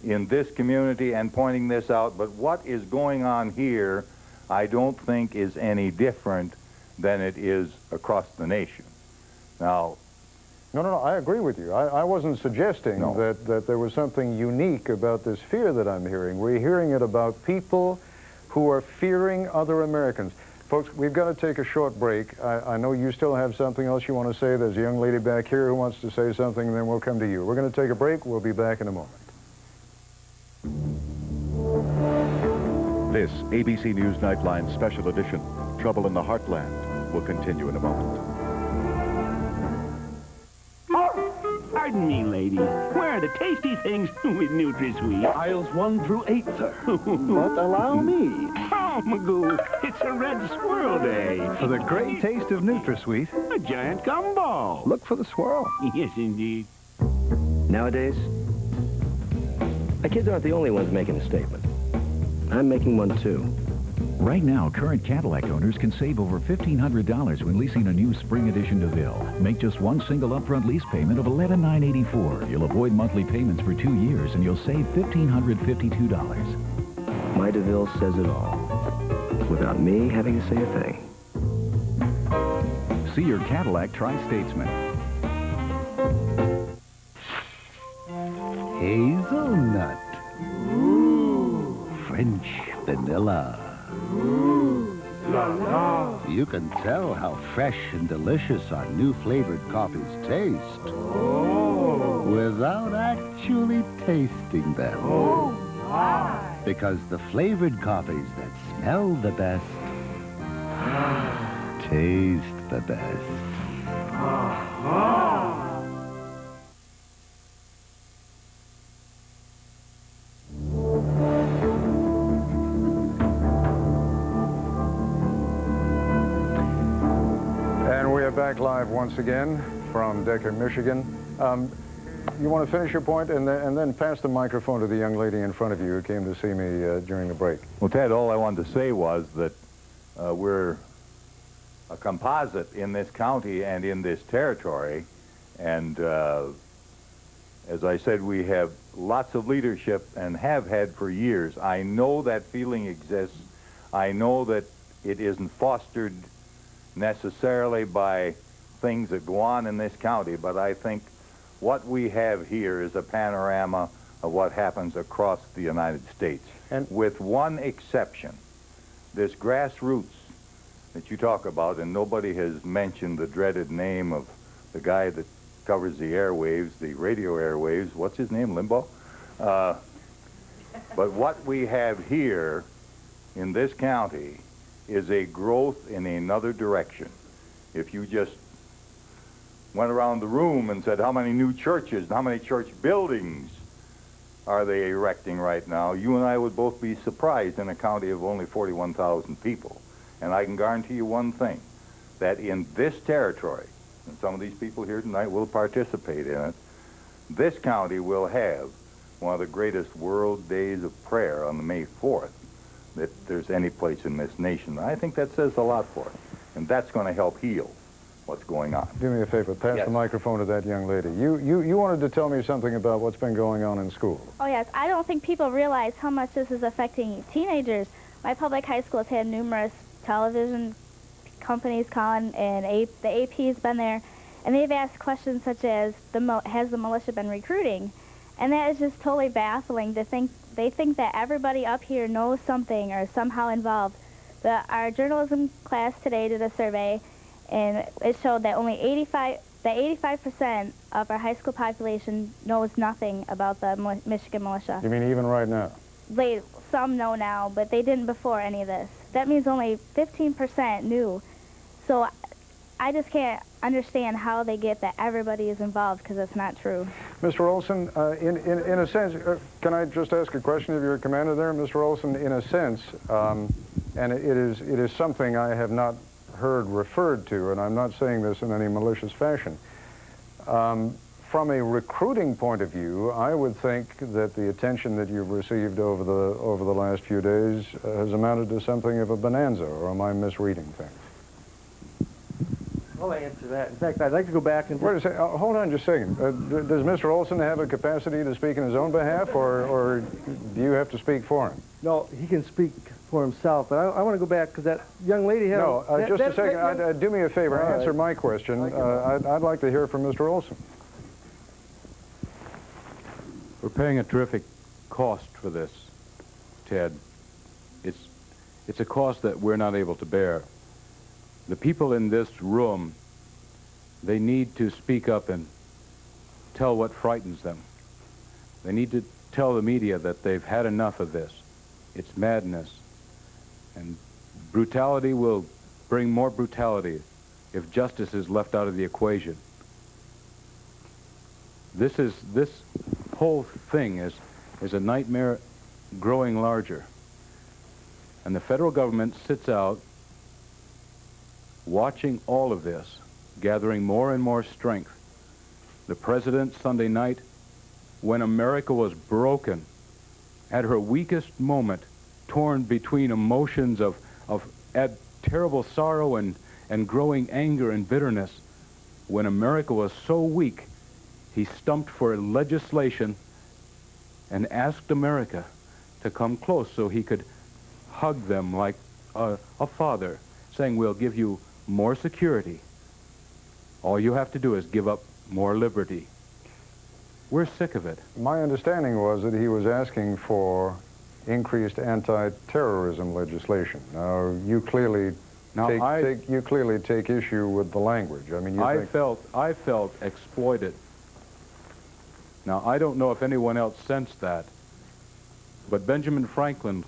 in this community and pointing this out. But what is going on here, I don't think is any different than it is across the nation. Now, No, I agree with you. I wasn't suggesting that there was something unique about this fear that I'm hearing. We're hearing it about people who are fearing other Americans. Folks, we've got to take a short break. I know you still have something else you want to say. There's a young lady back here who wants to say something, and then we'll come to you. We're going to take a break. We'll be back in a moment. This ABC News Nightline special edition, Trouble in the Heartland, will continue in a moment. Pardon me, ladies. Where are the tasty things with NutraSweet? Aisles 1 through 8, sir. But allow me. Oh, Magoo, it's a red swirl day. For the great taste of NutraSweet. A giant gumball. Look for the swirl. Yes, indeed. Nowadays, my kids aren't the only ones making a statement. I'm making one, too. Right now, current Cadillac owners can save over $1,500 when leasing a new Spring Edition DeVille. Make just one single upfront lease payment of $11,984. You'll avoid monthly payments for 2 years, and you'll save $1,552. My DeVille says it all, without me having to say a thing. See your Cadillac Tri-Statesman. Hazelnut. Ooh. French vanilla. Ooh, la la. You can tell how fresh and delicious our new flavored coffees taste. Oh. Without actually tasting them. Oh, my. Because the flavored coffees that smell the best taste the best. And we are back live once again from Decker, Michigan. you want to finish your point and then pass the microphone to the young lady in front of you who came to see me during the break. Well, Ted, all I wanted to say was that we're a composite in this county and in this territory, and as I said, we have lots of leadership and have had for years. I know that feeling exists. I know that it isn't fostered necessarily by things that go on in this county, but I think what we have here is a panorama of what happens across the United States. And with one exception, this grassroots that you talk about, and nobody has mentioned the dreaded name of the guy that covers the airwaves, the radio airwaves. What's his name, Limbaugh? But what we have here in this county is a growth in another direction. If you just went around the room and said, how many new churches and how many church buildings are they erecting right now, you and I would both be surprised in a county of only 41,000 people. And I can guarantee you one thing, that in this territory, and some of these people here tonight will participate in it, this county will have one of the greatest World Days of Prayer on the May 4th that there's any place in this nation. I think that says a lot for it, and that's going to help heal what's going on. Do me a favor, pass the microphone to that young lady. You wanted to tell me something about what's been going on in school. Oh, yes. I don't think people realize how much this is affecting teenagers. My public high school has had numerous television companies calling, and the AP's been there, and they've asked questions such as, has the militia been recruiting? And that is just totally baffling to think. They think that everybody up here knows something or somehow involved. Our journalism class today did a survey, and it showed that only 85% of our high school population knows nothing about the Michigan militia. You mean even right now? Some know now, but they didn't before any of this. That means only 15% knew. So I just can't understand how they get that everybody is involved, because it's not true. Mr. Olson, in a sense, can I just ask a question of your commander there, Mr. Olson? In a sense, and it is something I have not heard referred to, and I'm not saying this in any malicious fashion. From a recruiting point of view, I would think that the attention that you've received over the last few days has amounted to something of a bonanza, or am I misreading things? I'll answer that. In fact, I'd like to go back and... Wait a second. Hold on just a second. Does Mr. Olson have a capacity to speak in his own behalf, or do you have to speak for him? No, he can speak for himself, but I want to go back, because that young lady had... No, just a second. Do me a favor. Answer my question. I'd like to hear from Mr. Olson. We're paying a terrific cost for this, Ted. It's a cost that we're not able to bear. The people in this room, they need to speak up and tell what frightens them. They need to tell the media that they've had enough of this. It's madness. And brutality will bring more brutality if justice is left out of the equation. This whole thing is a nightmare growing larger. And the federal government sits out watching all of this, gathering more and more strength. The president Sunday night, when America was broken, at her weakest moment, torn between emotions of terrible sorrow and growing anger and bitterness, when America was so weak, he stumped for legislation and asked America to come close so he could hug them like a father, saying, we'll give you more security. All you have to do is give up more liberty. We're sick of it. My understanding was that he was asking for increased anti-terrorism legislation. Now, you clearly take issue with the language. I mean, I felt exploited. Now, I don't know if anyone else sensed that, but Benjamin Franklin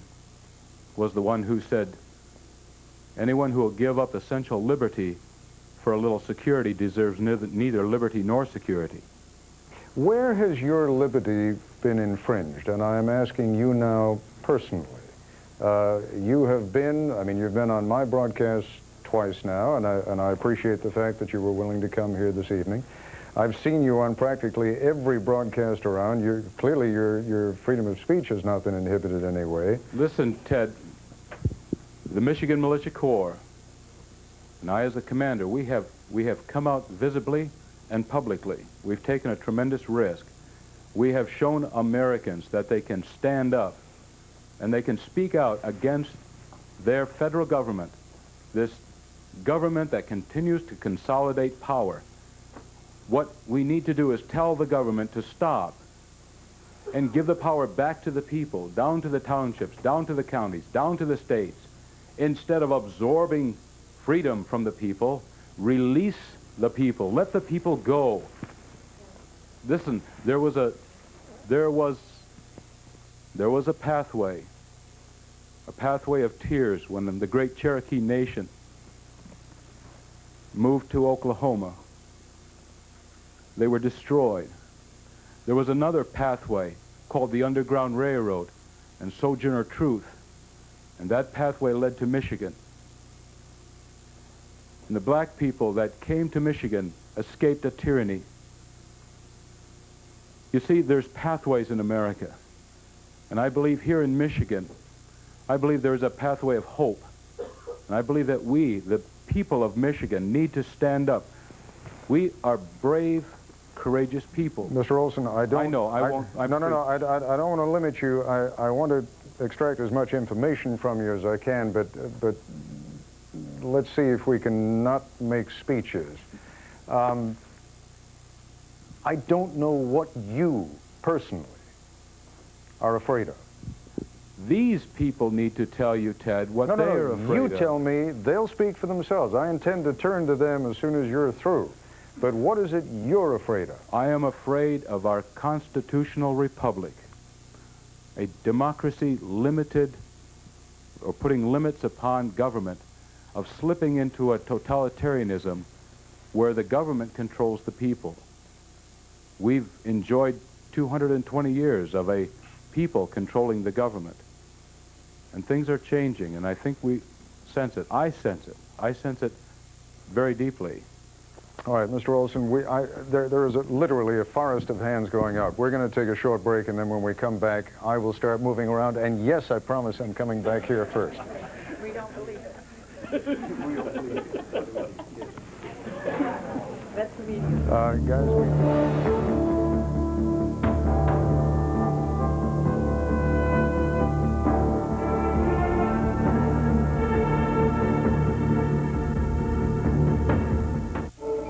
was the one who said, anyone who will give up essential liberty for a little security deserves neither liberty nor security. Where has your liberty been infringed? And I am asking you now personally. You have been, you've been on my broadcast twice now, and I appreciate the fact that you were willing to come here this evening. I've seen you on practically every broadcast around. Clearly your freedom of speech has not been inhibited in any way. Listen, Ted, the Michigan Militia Corps and I as a commander, we have come out visibly and publicly. We've taken a tremendous risk. We have shown Americans that they can stand up and they can speak out against their federal government, this government that continues to consolidate power. What we need to do is tell the government to stop and give the power back to the people, down to the townships, down to the counties, down to the states. Instead of absorbing freedom from the people, release the people. Let the people go. Listen, there was a pathway of tears when the great Cherokee Nation moved to Oklahoma. They were destroyed. There was another pathway called the Underground Railroad and Sojourner Truth, and that pathway led to Michigan. And the black people that came to Michigan escaped a tyranny. You see, there's pathways in America. And I believe here in Michigan, I believe there is a pathway of hope. And I believe that we, the people of Michigan, need to stand up. We are brave, courageous people. Mr. Olson, I don't... I know, I won't... I don't want to limit you. I want to extract as much information from you as I can, but let's see if we can not make speeches. I don't know what you, personally, are afraid of. These people need to tell you, Ted, what they are afraid you of. tell me. They'll speak for themselves. I intend to turn to them as soon as you're through. But what is it you're afraid of? I am afraid of our constitutional republic, a democracy limited, or putting limits upon government, of slipping into a totalitarianism where the government controls the people. We've enjoyed 220 years of a people controlling the government. And things are changing, and I think we sense it. I sense it. I sense it very deeply. All right, Mr. Olson, there is literally a forest of hands going up. We're going to take a short break, and then when we come back, I will start moving around. And yes, I promise I'm coming back here first. We don't believe it. That's the meeting. Guys,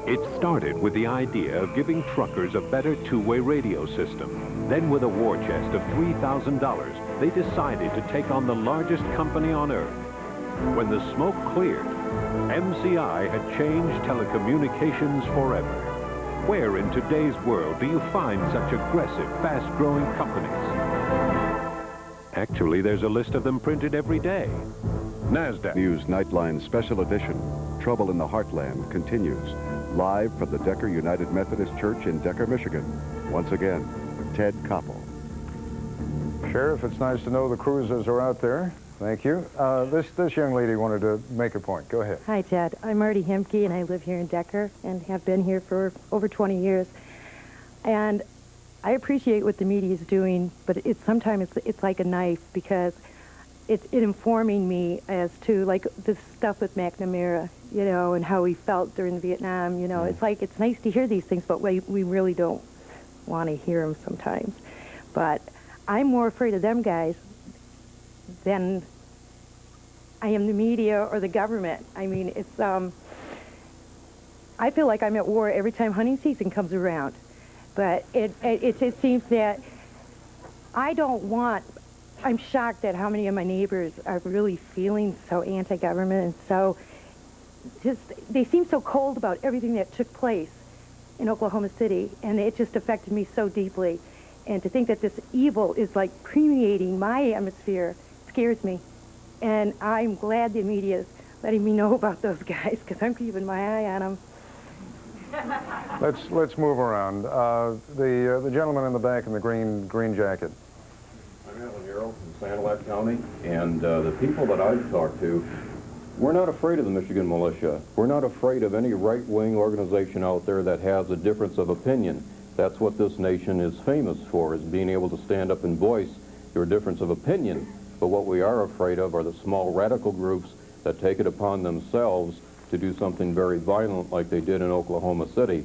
It started with the idea of giving truckers a better two-way radio system. Then with a war chest of $3,000, they decided to take on the largest company on earth. When the smoke cleared, MCI had changed telecommunications forever. Where in today's world do you find such aggressive, fast-growing companies? Actually, there's a list of them printed every day. NASDAQ. News Nightline Special Edition, Trouble in the Heartland, continues. Live from the Decker United Methodist Church in Decker, Michigan. Once again, Ted Koppel. Sheriff, it's nice to know the cruisers are out there. Thank you. This young lady wanted to make a point. Go ahead. Hi, Ted. I'm Marty Hemke, and I live here in Decker and have been here for over 20 years. And I appreciate what the media is doing, but sometimes it's like a knife, because it's informing me as to, like, this stuff with McNamara, you know, and how he felt during Vietnam, you know. It's like, it's nice to hear these things, but we really don't want to hear them sometimes. But I'm more afraid of them guys than I am the media or the government. I mean, it's, I feel like I'm at war every time hunting season comes around. But it just seems that I don't want... I'm shocked at how many of my neighbors are really feeling so anti-government and so just, they seem so cold about everything that took place in Oklahoma City, and it just affected me so deeply. And to think that this evil is like permeating my atmosphere scares me. And I'm glad the media is letting me know about those guys, because I'm keeping my eye on them. Let's move around. The gentleman in the back in the green jacket. I'm Alan Yarrow from Sanilac County, and the people that I've talked to, We're not afraid of the Michigan militia. We're not afraid of any right-wing organization out there that has a difference of opinion. That's what this nation is famous for, is being able to stand up and voice your difference of opinion. But what we are afraid of are the small radical groups that take it upon themselves to do something very violent like they did in Oklahoma City.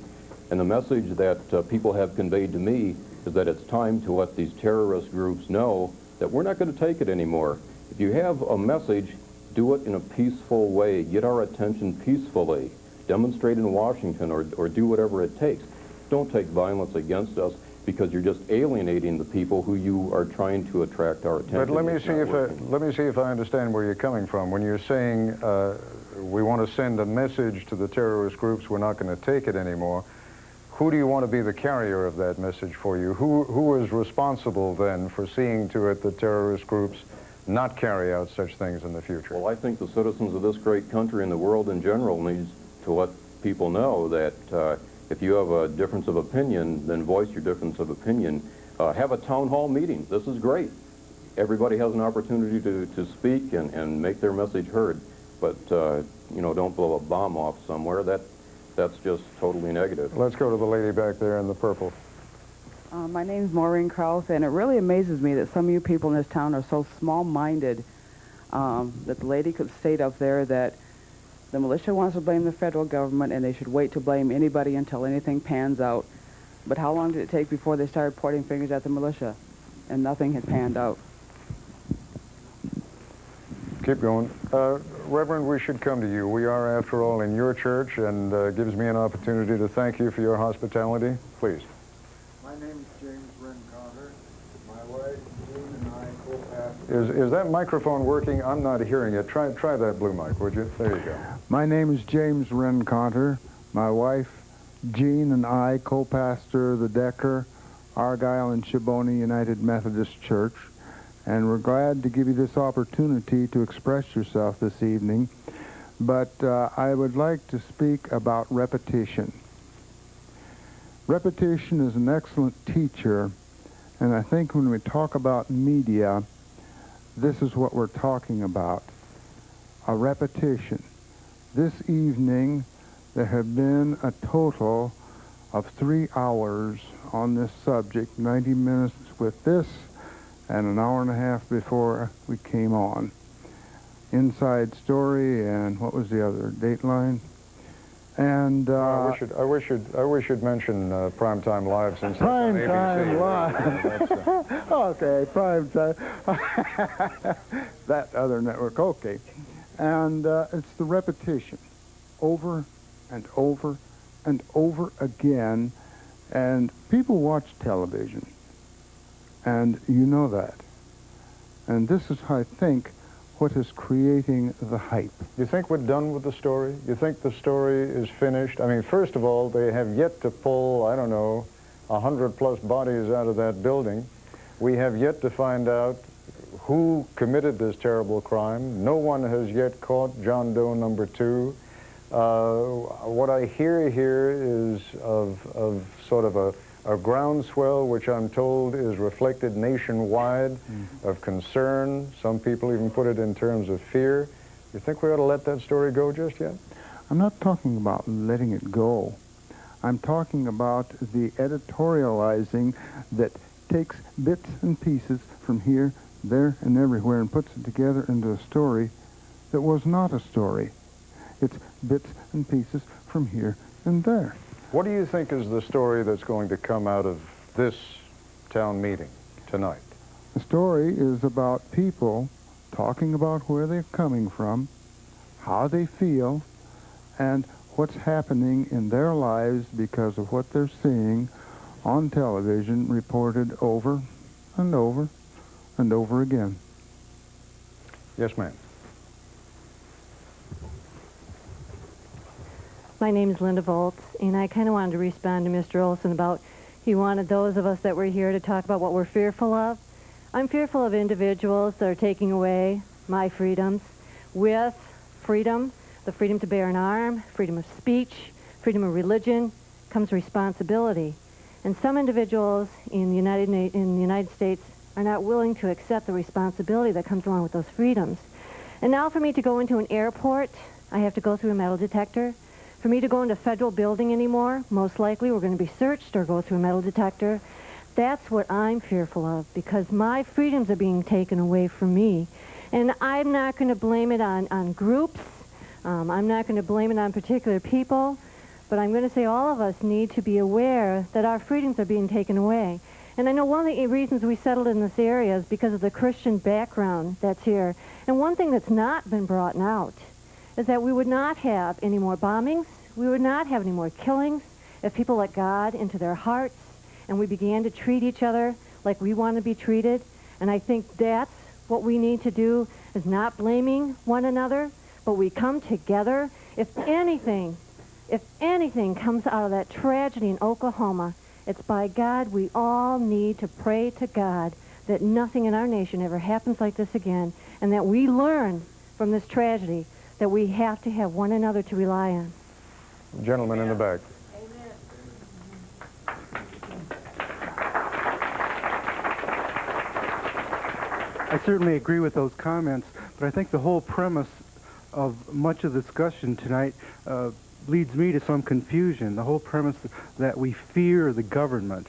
And the message that people have conveyed to me is that it's time to let these terrorist groups know that we're not going to take it anymore. If you have a message, do it in a peaceful way. Get our attention peacefully. Demonstrate in Washington or do whatever it takes. Don't take violence against us because you're just alienating the people who you are trying to attract our attention. But let me see if I understand where you're coming from. When you're saying we want to send a message to the terrorist groups, we're not going to take it anymore, who do you want to be the carrier of that message for you? Who is responsible then for seeing to it that terrorist groups not carry out such things in the future? Well, I think the citizens of this great country and the world in general needs to let people know that if you have a difference of opinion, then voice your difference of opinion. Have a town hall meeting. This is great. Everybody has an opportunity to speak and make their message heard. But, you know, don't blow a bomb off somewhere. That's just totally negative. Let's go to the lady back there in the purple. My name's Maureen Krause, and it really amazes me that some of you people in this town are so small-minded that the lady could state up there that the militia wants to blame the federal government and they should wait to blame anybody until anything pans out. But how long did it take before they started pointing fingers at the militia? And nothing had panned out. Keep going. Reverend, we should come to you. We are, after all, in your church, and gives me an opportunity to thank you for your hospitality. Please. My name is James Wren Carter. My wife, Jean, and I co-pastor. Is that microphone working? I'm not hearing it. Try that blue mic, would you? There you go. My name is James Wren Carter. My wife, Jean, and I co-pastor the Decker, Argyle, and Shiboney United Methodist Church. And we're glad to give you this opportunity to express yourself this evening. But I would like to speak about repetition. Repetition is an excellent teacher, and I think when we talk about media, this is what we're talking about, a repetition. This evening, there have been a total of 3 hours on this subject, 90 minutes with this, and an hour and a half before we came on. Inside Story and what was the other, Dateline? And I wish you'd mention Primetime Live since Primetime Live. Okay, Primetime. That other network. Okay, and it's the repetition, over and over and over again, and people watch television. And you know that. And this is, I think, what is creating the hype. You think we're done with the story? You think the story is finished? I mean, first of all, they have yet to pull, I don't know, 100-plus bodies out of that building. We have yet to find out who committed this terrible crime. No one has yet caught John Doe number 2. What I hear here is of sort of a groundswell, which I'm told is reflected nationwide, of concern. Some people even put it in terms of fear. You think we ought to let that story go just yet? I'm not talking about letting it go. I'm talking about the editorializing that takes bits and pieces from here, there, and everywhere and puts it together into a story that was not a story. It's bits and pieces from here and there. What do you think is the story that's going to come out of this town meeting tonight? The story is about people talking about where they're coming from, how they feel, and what's happening in their lives because of what they're seeing on television reported over and over and over again. Yes, ma'am. My name is Linda Volz, and I kind of wanted to respond to Mr. Olson about he wanted those of us that were here to talk about what we're fearful of. I'm fearful of individuals that are taking away my freedoms. With freedom, the freedom to bear an arm, freedom of speech, freedom of religion, comes responsibility. And some individuals in the United States are not willing to accept the responsibility that comes along with those freedoms. And now for me to go into an airport, I have to go through a metal detector. For me to go into a federal building anymore, most likely we're going to be searched or go through a metal detector. That's what I'm fearful of, because my freedoms are being taken away from me. And I'm not going to blame it on groups. I'm not going to blame it on particular people. But I'm going to say all of us need to be aware that our freedoms are being taken away. And I know one of the reasons we settled in this area is because of the Christian background that's here. And one thing that's not been brought out is that we would not have any more bombings, we would not have any more killings if people let God into their hearts and we began to treat each other like we want to be treated. And I think that's what we need to do, is not blaming one another, but we come together. If anything comes out of that tragedy in Oklahoma, it's by God. We all need to pray to God that nothing in our nation ever happens like this again, and that we learn from this tragedy that we have to have one another to rely on. Gentleman in the back. I certainly agree with those comments, but I think the whole premise of much of the discussion tonight leads me to some confusion. The whole premise that we fear the government.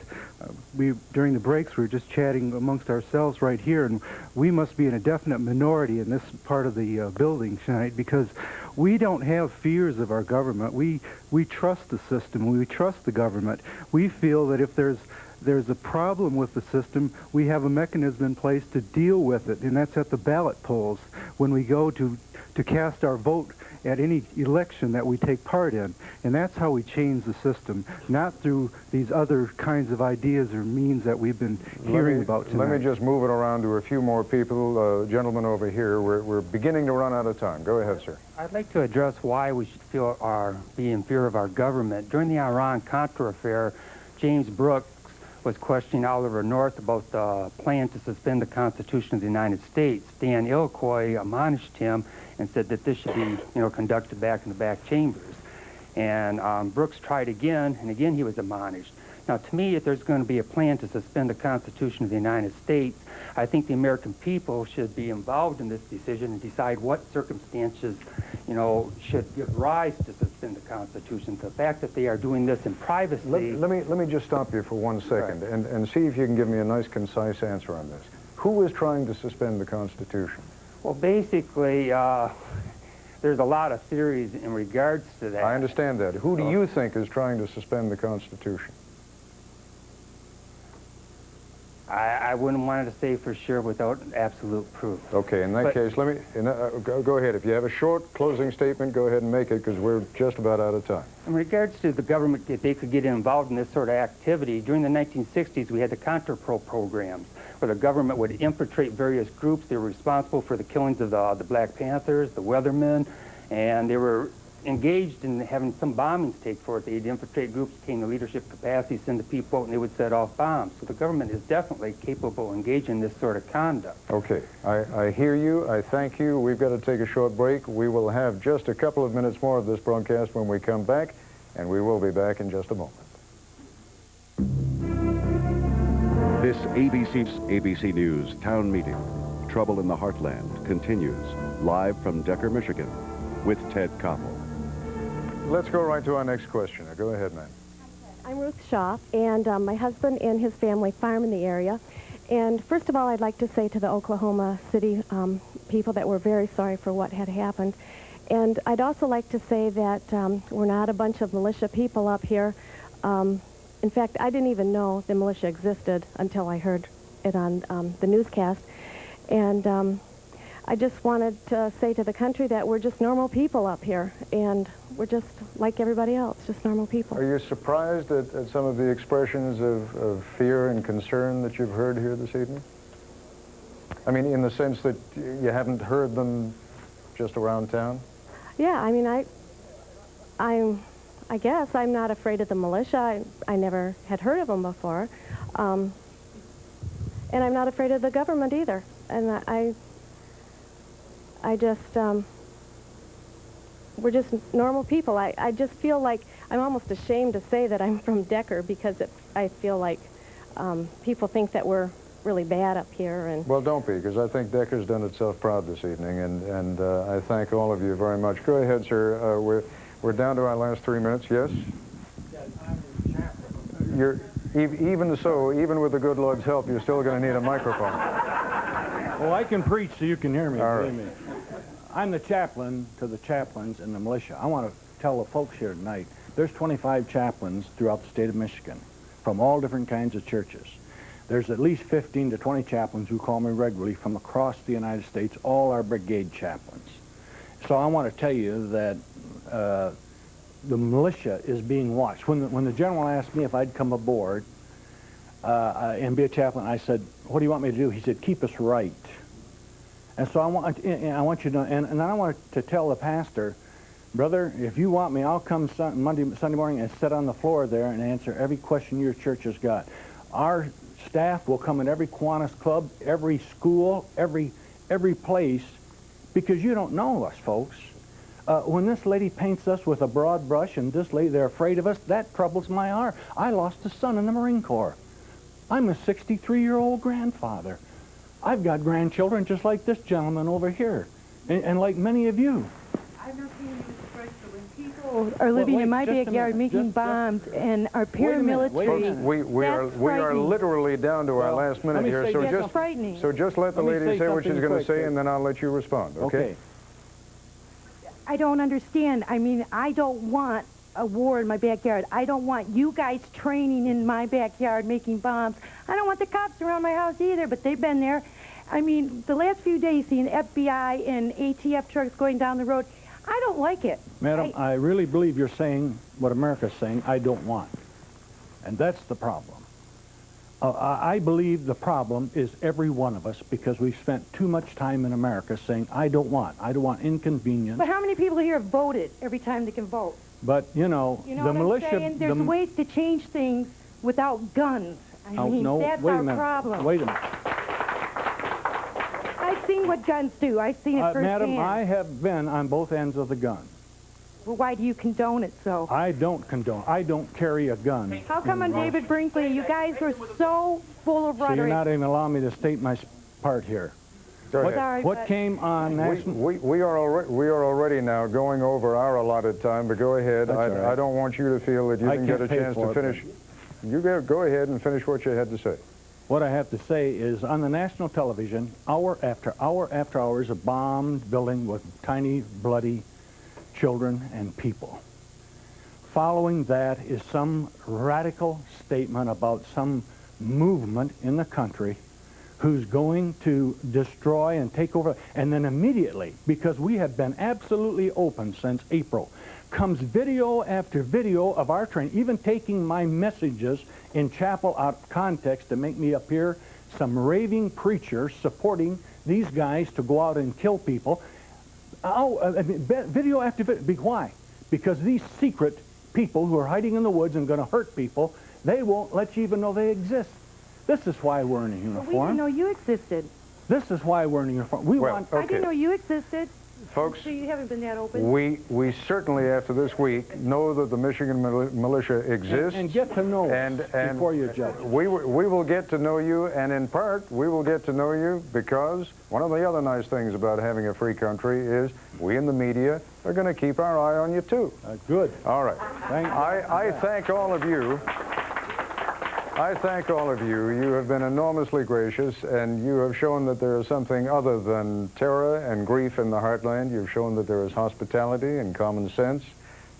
During the breaks, we were just chatting amongst ourselves right here, and we must be in a definite minority in this part of the building tonight, because we don't have fears of our government. We trust the system. We trust the government. We feel that if there's a problem with the system, we have a mechanism in place to deal with it, and that's at the ballot polls when we go to cast our vote at any election that we take part in. And that's how we change the system, not through these other kinds of ideas or means that we've been hearing about tonight. Let me just move it around to a few more people. Gentlemen over here, we're beginning to run out of time. Go ahead, sir. I'd like to address why we should be in fear of our government. During the Iran-Contra affair, James Brooks was questioning Oliver North about the plan to suspend the Constitution of the United States. Dan Iroquois admonished him and said that this should be, conducted back in the back chambers. And Brooks tried again, and again he was admonished. Now, to me, if there's going to be a plan to suspend the Constitution of the United States, I think the American people should be involved in this decision and decide what circumstances, should give rise to suspend the Constitution. The fact that they are doing this in privacy... Let me just stop you for 1 second and see if you can give me a nice, concise answer on this. Who is trying to suspend the Constitution? Well, basically, there's a lot of theories in regards to that. I understand that. Who do you think is trying to suspend the Constitution? I wouldn't want to say for sure without absolute proof. Okay, in that case, let me go ahead. If you have a short closing statement, go ahead and make it, because we're just about out of time. In regards to the government, if they could get involved in this sort of activity, during the 1960s, we had the Contra-Pro programs, where the government would infiltrate various groups. They were responsible for the killings of the Black Panthers, the Weathermen, and they were engaged in having some bombings take forth. They'd infiltrate groups, gain the leadership capacity, send the people out, and they would set off bombs. So the government is definitely capable of engaging in this sort of conduct. Okay, I hear you. I thank you. We've got to take a short break. We will have just a couple of minutes more of this broadcast when we come back, and we will be back in just a moment. This ABC News Town Meeting, Trouble in the Heartland, continues live from Decker, Michigan, with Ted Koppel. Let's go right to our next questioner. Go ahead, ma'am. I'm Ruth Shaw, and my husband and his family farm in the area. And first of all, I'd like to say to the Oklahoma City people that we're very sorry for what had happened. And I'd also like to say that we're not a bunch of militia people up here. In fact, I didn't even know the militia existed until I heard it on the newscast. And I just wanted to say to the country that we're just normal people up here, and we're just like everybody else, just normal people. Are you surprised at some of the expressions of fear and concern that you've heard here this evening? I mean, in the sense that you haven't heard them just around town? Yeah, I mean, I guess I'm not afraid of the militia. I never had heard of them before. And I'm not afraid of the government either. And I just, we're just normal people. I just feel like I'm almost ashamed to say that I'm from Decker, because I feel like people think that we're really bad up here. And well, don't be, because I think Decker's done itself proud this evening, and I thank all of you very much. Go ahead, sir. We're down to our last 3 minutes. Yes? Even so, even with the good Lord's help, you're still going to need a microphone. Well, I can preach so you can hear me, All believe me. I'm the chaplain to the chaplains in the militia. I want to tell the folks here tonight, there's 25 chaplains throughout the state of Michigan from all different kinds of churches. There's at least 15 to 20 chaplains who call me regularly from across the United States, all our brigade chaplains. So I want to tell you that the militia is being watched. When the general asked me if I'd come aboard and be a chaplain, I said, what do you want me to do? He said, keep us right. And so I want you to know, and I want to tell the pastor, brother, if you want me, I'll come Sunday morning and sit on the floor there and answer every question your church has got. Our staff will come in every Kiwanis club, every school, every place, because you don't know us, folks. When this lady paints us with a broad brush and this lady, they're afraid of us, that troubles my heart. I lost a son in the Marine Corps. I'm a 63-year-old grandfather. I've got grandchildren just like this gentleman over here, and like many of you. I'm not being disrespectful. When people are living in my backyard making bombs and our paramilitary, we are literally down to our last minute here, so just let the lady say what she's going to say, and then I'll let you respond, okay? I don't understand. I mean, I don't want a war in my backyard. I don't want you guys training in my backyard making bombs. I don't want the cops around my house either, but they've been there. I mean, the last few days seeing FBI and ATF trucks going down the road, I don't like it. Madam, I really believe you're saying what America's saying, I don't want. And that's the problem. I believe the problem is every one of us, because we've spent too much time in America saying, I don't want inconvenience. But how many people here have voted every time they can vote? But, you know the militia... I'm saying? There's ways to change things without guns. I mean, no, that's wait our a minute. problem. Wait a minute. I've seen what guns do. I've seen it firsthand. Madam, I have been on both ends of the gun. Well, why do you condone it so? I don't condone. I don't carry a gun. How come on David Brinkley, you guys were so full of rhetoric? So you're not even allowing me to state my part here. What came on national... We are already now going over our allotted time, but go ahead. I don't want you to feel that you didn't get a chance to finish. You go ahead and finish what you had to say. What I have to say is, on the national television, hour after hour after hour is a bombed building with tiny, bloody children and people. Following that is some radical statement about some movement in the country who's going to destroy and take over, and then immediately, because we have been absolutely open since April, comes video after video of our training, even taking my messages in chapel out of context to make me appear some raving preacher supporting these guys to go out and kill people. Video after video. Why? Because these secret people who are hiding in the woods and going to hurt people, they won't let you even know they exist. This is why we're in a uniform. Well, we didn't know you existed. This is why we're in a uniform. I didn't know you existed. Folks, so you haven't been that open. We certainly, after this week, know that the Michigan militia exists. And get to know us before you judge. We will get to know you, and in part, we will get to know you because one of the other nice things about having a free country is we in the media are going to keep our eye on you, too. Good. All right. I thank all of you. I thank all of you. You have been enormously gracious, and you have shown that there is something other than terror and grief in the heartland. You've shown that there is hospitality and common sense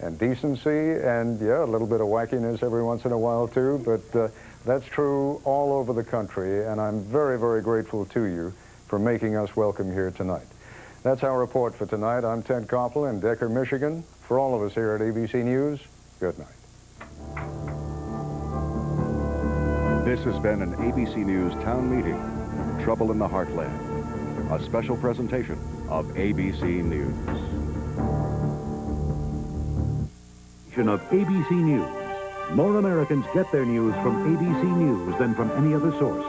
and decency and, yeah, a little bit of wackiness every once in a while, too. But that's true all over the country, and I'm very, very grateful to you for making us welcome here tonight. That's our report for tonight. I'm Ted Koppel in Decker, Michigan. For all of us here at ABC News, good night. This has been an ABC News Town Meeting, Trouble in the Heartland, a special presentation of ABC News. Of ABC News. More Americans get their news from ABC News than from any other source.